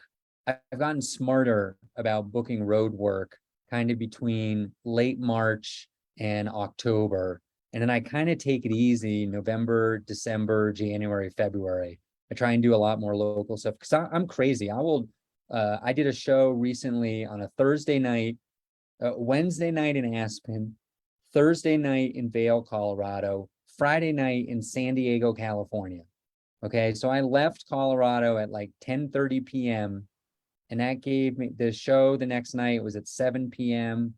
B: I've gotten smarter about booking road work kind of between late March and October. And then I kind of take it easy November, December, January, February. I try and do a lot more local stuff because I'm crazy. I did a show recently on a Thursday night, Wednesday night in Aspen, Thursday night in Vail, Colorado, Friday night in San Diego, California. Okay, so I left Colorado at like 10:30 p.m. and that gave me the show the next night was at 7 p.m.,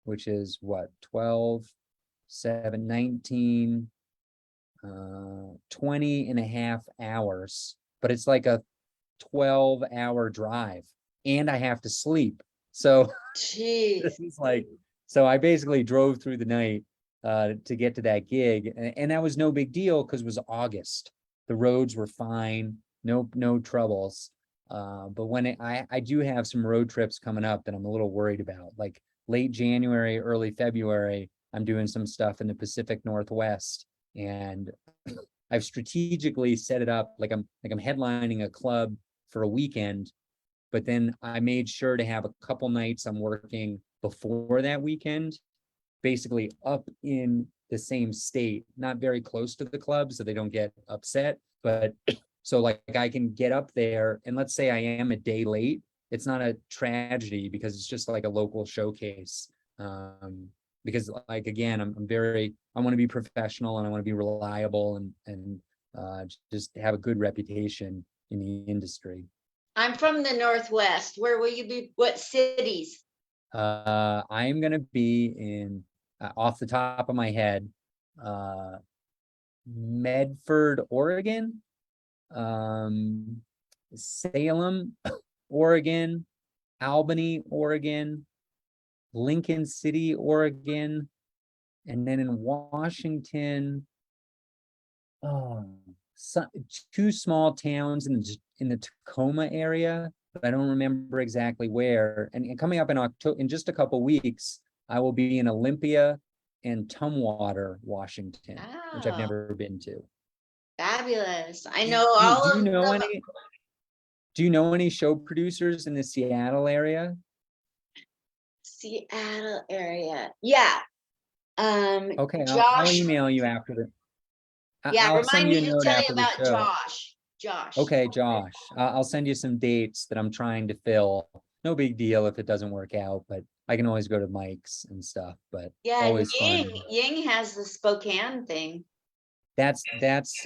B: which is what, 12, 7, 19, 20 and a half hours, but it's like a 12-hour drive and I have to sleep. So
A: Jeez.
B: this is like, so I basically drove through the night to get to that gig, and that was no big deal because it was August. The roads were fine, no troubles. But when I do have some road trips coming up that I'm a little worried about, like late January, early February, I'm doing some stuff in the Pacific Northwest, and I've strategically set it up like I'm headlining a club for a weekend, but then I made sure to have a couple nights I'm working before that weekend, basically up in the same state, not very close to the club so they don't get upset, but so like I can get up there, and let's say I am a day late, it's not a tragedy because it's just like a local showcase. Because like, again, I want to be professional and I want to be reliable and just have a good reputation in the industry.
A: I'm from the Northwest. Where will you be? What cities?
B: I'm going to be in, off the top of my head, Medford, Oregon, Salem, Oregon, Albany, Oregon, Lincoln City, Oregon, and then in Washington, two small towns in the Tacoma area, but I don't remember exactly where. And coming up in October, in just a couple weeks, I will be in Olympia and Tumwater, Washington, which I've never been to.
A: Fabulous. I know all of them.
B: Do you know any show producers in the Seattle area?
A: Seattle area. Yeah.
B: Okay,
A: Josh.
B: I'll email you after the.
A: Yeah,
B: I'll send
A: remind
B: you a
A: me to
B: note
A: tell you
B: after the
A: about
B: show.
A: Josh.
B: Okay, Josh. I'll send you some dates that I'm trying to fill. no big deal if it doesn't work out, but I can always go to Mike's and stuff, but
A: Yeah, and
B: always fun.
A: Ying has the Spokane thing.
B: That's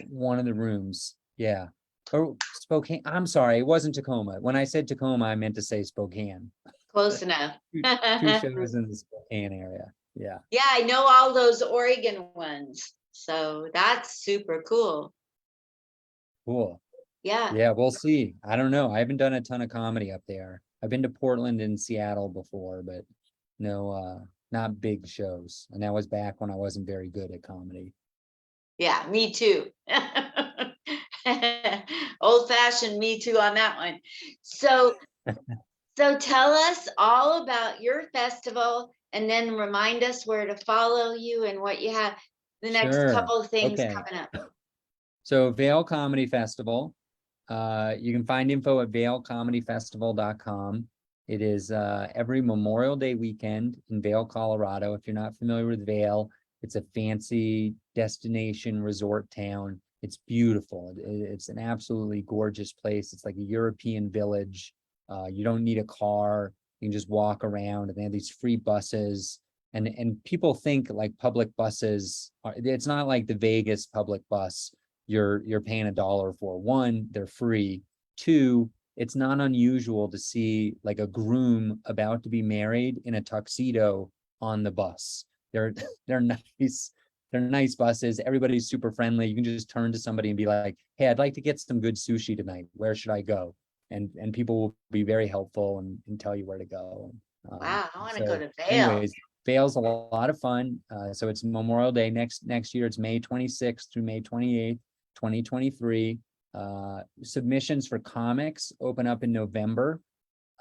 B: one of the rooms. Yeah. Or Spokane. I'm sorry, it wasn't Tacoma. When I said Tacoma, I meant to say Spokane.
A: Close enough.
B: Two shows in the Spokane area. Yeah.
A: Yeah, I know all those Oregon ones. So that's super cool.
B: Cool.
A: Yeah.
B: Yeah, we'll see. I don't know. I haven't done a ton of comedy up there. I've been to Portland and Seattle before, but no, not big shows. And that was back when I wasn't very good at comedy.
A: Yeah, me too. Old fashioned me too on that one. So tell us all about your festival and then remind us where to follow you and what you have the next
B: Sure.
A: couple of things
B: Okay.
A: coming up.
B: So Vail Comedy Festival. You can find info at vailcomedyfestival.com. It is every Memorial Day weekend in Vail, Colorado. If you're not familiar with Vail, it's a fancy destination resort town. It's beautiful. It's an absolutely gorgeous place. It's like a European village. You don't need a car. You can just walk around, and they have these free buses. And people think like public buses are, it's not like the Vegas public bus you're paying $1 for. One, they're free. Two, it's not unusual to see like a groom about to be married in a tuxedo on the bus. They're they're nice. They're nice buses. Everybody's super friendly. You can just turn to somebody and be like, "Hey, I'd like to get some good sushi tonight. Where should I go?" And people will be very helpful and tell you where to go.
A: Wow, I want to go
B: So
A: to Vail.
B: anyways, Vail's a lot of fun. So it's Memorial Day next year. It's May 26th through May 28th, 2023. Submissions for comics open up in November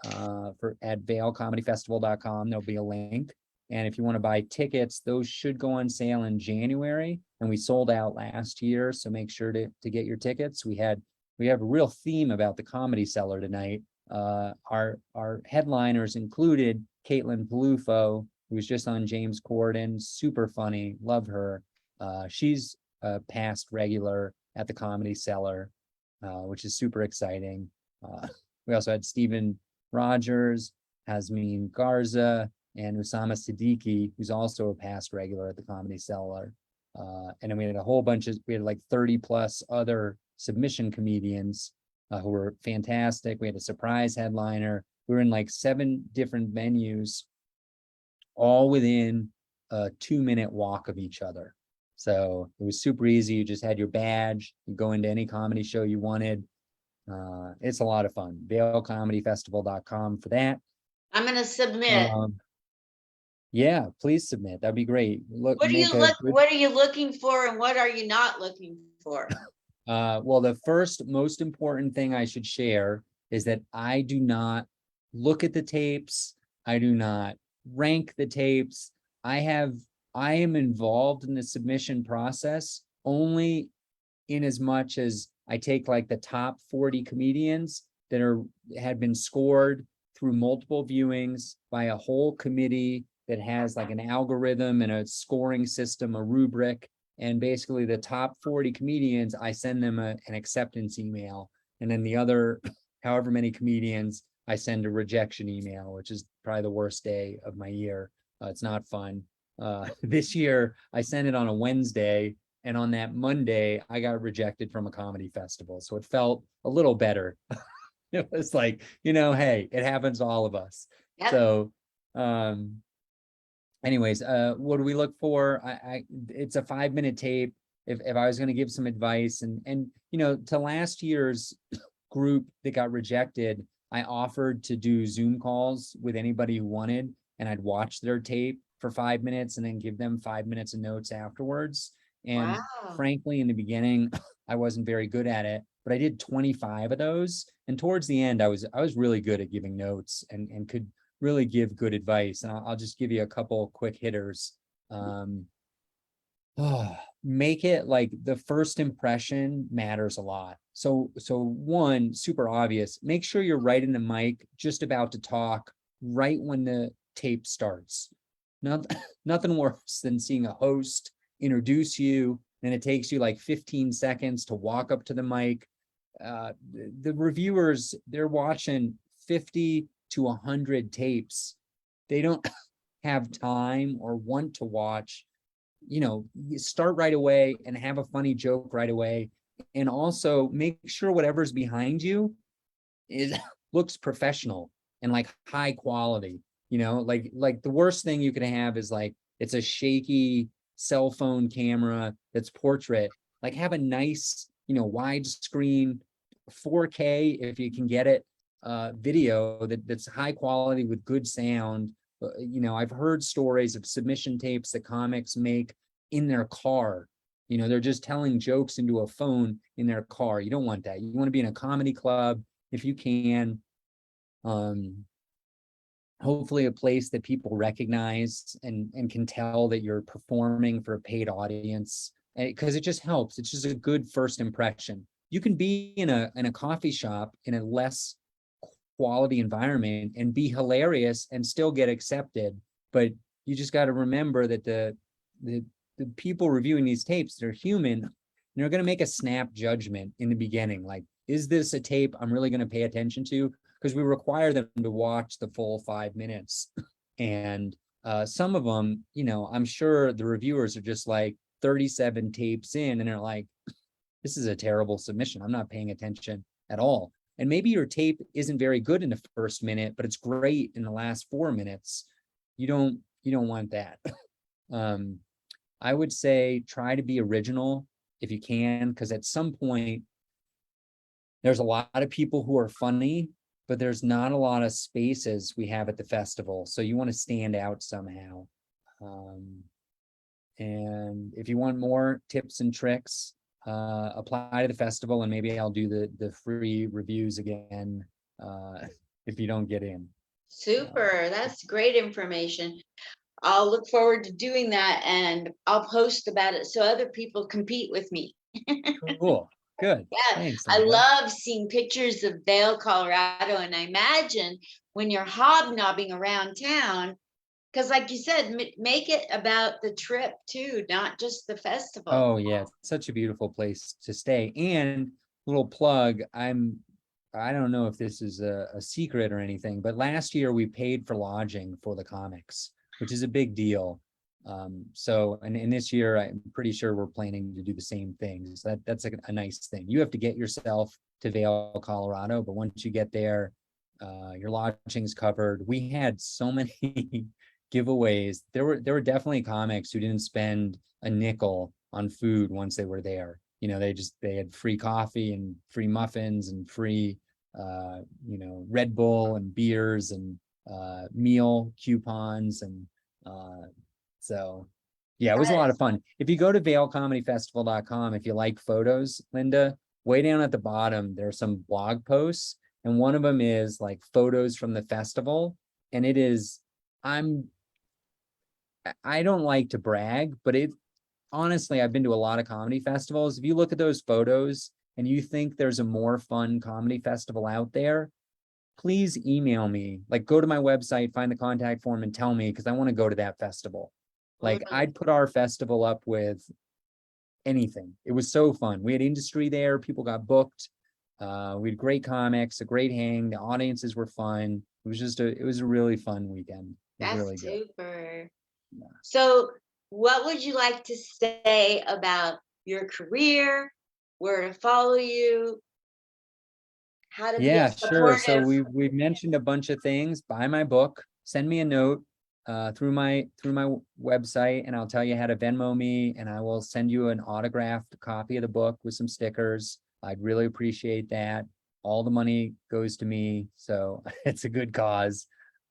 B: at vailcomedyfestival.com. There'll be a link. And if you want to buy tickets, those should go on sale in January. And we sold out last year, so make sure to get your tickets. We have a real theme about the Comedy Cellar tonight. Our headliners included Caitlin Palufo, who was just on James Corden, super funny, love her. She's a past regular at the Comedy Cellar, which is super exciting. We also had Stephen Rogers, Hasmin Garza, and Usama Siddiqui, who's also a past regular at the Comedy Cellar. And then we had we had like 30 plus other submission comedians who were fantastic. We had a surprise headliner. We were in like 7 different venues, all within a 2-minute walk of each other. So it was super easy. You just had your badge, you go into any comedy show you wanted. It's a lot of fun. vailcomedyfestival.com for that.
A: I'm going to submit.
B: Yeah, please submit. That'd be great.
A: What are you looking for and what are you not looking for?
B: Well, the first most important thing I should share is that I do not look at the tapes. I do not rank the tapes. I am involved in the submission process only in as much as I take like the top 40 comedians that had been scored through multiple viewings by a whole committee that has like an algorithm and a scoring system, a rubric. And basically the top 40 comedians, I send them an acceptance email. And then the other, however many comedians, I send a rejection email, which is probably the worst day of my year. It's not fun. This year, I sent it on a Wednesday. And on that Monday, I got rejected from a comedy festival. So it felt a little better. It was like, hey, it happens to all of us. Yep. So, anyways, what do we look for? It's a 5-minute tape. If I was going to give some advice and to last year's group that got rejected, I offered to do Zoom calls with anybody who wanted, and I'd watch their tape for 5 minutes and then give them 5 minutes of notes afterwards. And frankly, in the beginning, I wasn't very good at it, but I did 25 of those. And towards the end, I was really good at giving notes and could really give good advice. And I'll just give you a couple quick hitters. Make it like the first impression matters a lot. So one, super obvious, make sure you're right in the mic, just about to talk right when the tape starts. Nothing worse than seeing a host introduce you and it takes you like 15 seconds to walk up to the mic. The reviewers, they're watching 50 to 100 tapes, they don't have time or want to watch. You know, you start right away and have a funny joke right away. And also make sure whatever's behind you is looks professional and like high quality. You know, like the worst thing you could have is like it's a shaky cell phone camera that's portrait. Like have a nice, you know, widescreen 4K if you can get it, video that's high quality with good sound. You know, I've heard stories of submission tapes that comics make in their car. You know, they're just telling jokes into a phone in their car. You don't want that. You want to be in a comedy club if you can. Hopefully a place that people recognize and can tell that you're performing for a paid audience, because it just helps. It's just a good first impression. You can be in a coffee shop in a less quality environment and be hilarious and still get accepted, but you just got to remember that the people reviewing these tapes, they're human, and they're going to make a snap judgment in the beginning, like, is this a tape I'm really going to pay attention to? Because we require them to watch the full 5 minutes. And some of them, you know, I'm sure the reviewers are just like 37 tapes in and they're like, this is a terrible submission. I'm not paying attention at all. And maybe your tape isn't very good in the first minute, but it's great in the last 4 minutes. You don't want that. I would say try to be original if you can, because at some point, there's a lot of people who are funny, but there's not a lot of spaces we have at the festival. So you want to stand out somehow. And if you want more tips and tricks, apply to the festival and maybe I'll do the free reviews again if you don't get in.
A: Super, that's great information. I'll look forward to doing that and I'll post about it so other people compete with me.
B: Cool. Good.
A: Yeah,
B: Thanks,
A: I
B: Linda.
A: love seeing pictures of Vail, Colorado, and I imagine when you're hobnobbing around town, because like you said, make it about the trip too, not just the festival.
B: Oh yeah, it's such a beautiful place to stay. And little plug, I don't know if this is a secret or anything, but last year we paid for lodging for the comics, which is a big deal. So, and this year, I'm pretty sure we're planning to do the same thing. So that's like a nice thing. You have to get yourself to Vail, Colorado, but once you get there, your lodging's covered. We had so many giveaways. There were definitely comics who didn't spend a nickel on food once they were there. You know, they had free coffee and free muffins and free, you know, Red Bull and beers and meal coupons and so yeah, it was a lot of fun. If you go to vailcomedyfestival.com, if you like photos, Linda, way down at the bottom, there are some blog posts. And one of them is like photos from the festival. And it is, I don't like to brag, but honestly, I've been to a lot of comedy festivals. If you look at those photos and you think there's a more fun comedy festival out there, please email me, like go to my website, find the contact form and tell me, because I want to go to that festival. Like I'd put our festival up with anything. It was so fun. We had industry there. People got booked. We had great comics, a great hang. The audiences were fun. It was a really fun weekend.
A: That's
B: really
A: super.
B: Yeah.
A: So what would you like to say about your career, where to follow you, how to be
B: sure. So
A: supportive?
B: we've mentioned a bunch of things. Buy my book, send me a note through my website, and I'll tell you how to Venmo me, and I will send you an autographed copy of the book with some stickers. I'd really appreciate that. All the money goes to me, so it's a good cause.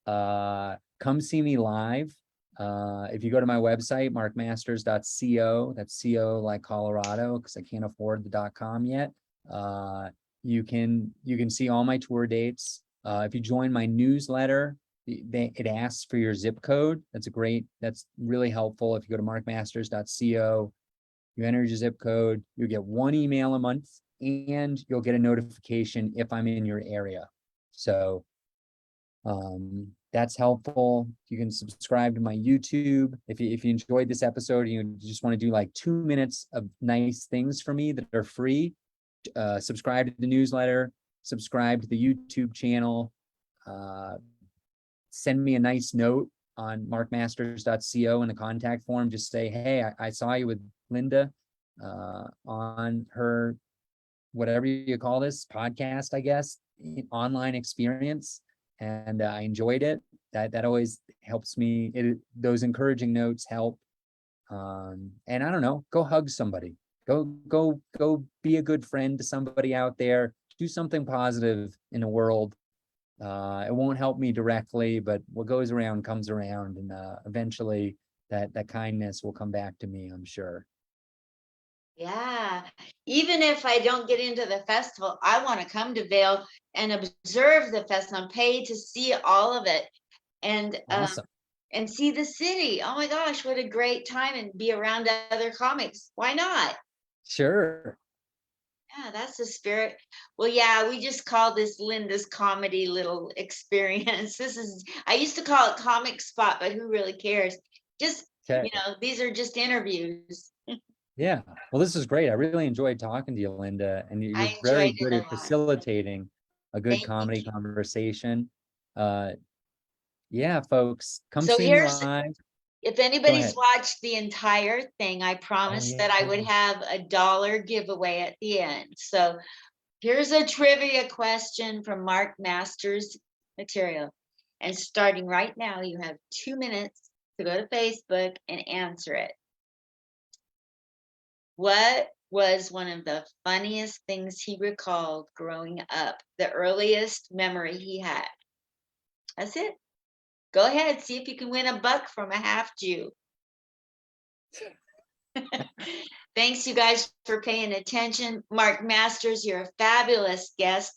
B: Come see me live. If you go to my website, markmasters.co, that's CO like Colorado, because I can't afford the .com yet. You can see all my tour dates. If you join my newsletter, it asks for your zip code. That's really helpful. If you go to markmasters.co, you enter your zip code, you get 1 email a month, and you'll get a notification if I'm in your area. So that's helpful. You can subscribe to my YouTube. If you enjoyed this episode and you just want to do like 2 minutes of nice things for me that are free, subscribe to the newsletter, subscribe to the YouTube channel. send me a nice note on markmasters.co in the contact form. Just say, hey, I saw you with Linda on her, whatever you call this podcast, I guess, online experience. And I enjoyed it. That always helps me. Those encouraging notes help. And I don't know, go hug somebody. Go be a good friend to somebody out there. Do something positive in the world. It won't help me directly, but what goes around comes around, and eventually that kindness will come back to me, I'm sure.
A: Yeah, even if I don't get into the festival, I want to come to Vail and observe the festival. I'm paid to see all of it and
B: Awesome.
A: and see the city. Oh my gosh, what a great time, and be around other comics. Why not?
B: Sure.
A: Yeah, that's the spirit. Well, yeah, we just call this Linda's comedy little experience. I used to call it Comic Spot, but who really cares? Just,
B: Okay.
A: these are just interviews.
B: Yeah. Well, this is great. I really enjoyed talking to you, Linda, and you're
A: I
B: very
A: enjoyed it
B: good
A: a
B: at
A: lot.
B: facilitating a good
A: Thank
B: comedy
A: you.
B: conversation. Yeah, folks, come
A: So
B: see me
A: here's,
B: live.
A: if
B: Go
A: anybody's
B: ahead.
A: watched the entire thing, I
B: Oh,
A: promised
B: yeah.
A: that I would have $1 giveaway at the end. So here's a trivia question from Mark Masters material. And starting right now, you have 2 minutes to go to Facebook and answer it. What was one of the funniest things he recalled growing up? The earliest memory he had. That's it. Go ahead, see if you can win $1 from a half Jew. Thanks, you guys, for paying attention. Mark Masters, you're a fabulous guest.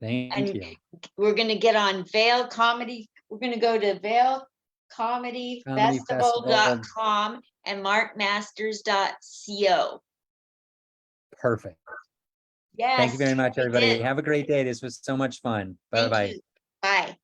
B: Thank
A: And
B: you.
A: we're going to get on Vail Comedy. We're going to go to
B: Comedy Festival.
A: vailcomedyfestival.com and markmasters.co.
B: Perfect.
A: Yes.
B: Thank you very much,
A: we
B: everybody.
A: did.
B: Have a great day. This was so much fun.
A: Thank
B: Bye-bye.
A: you. Bye.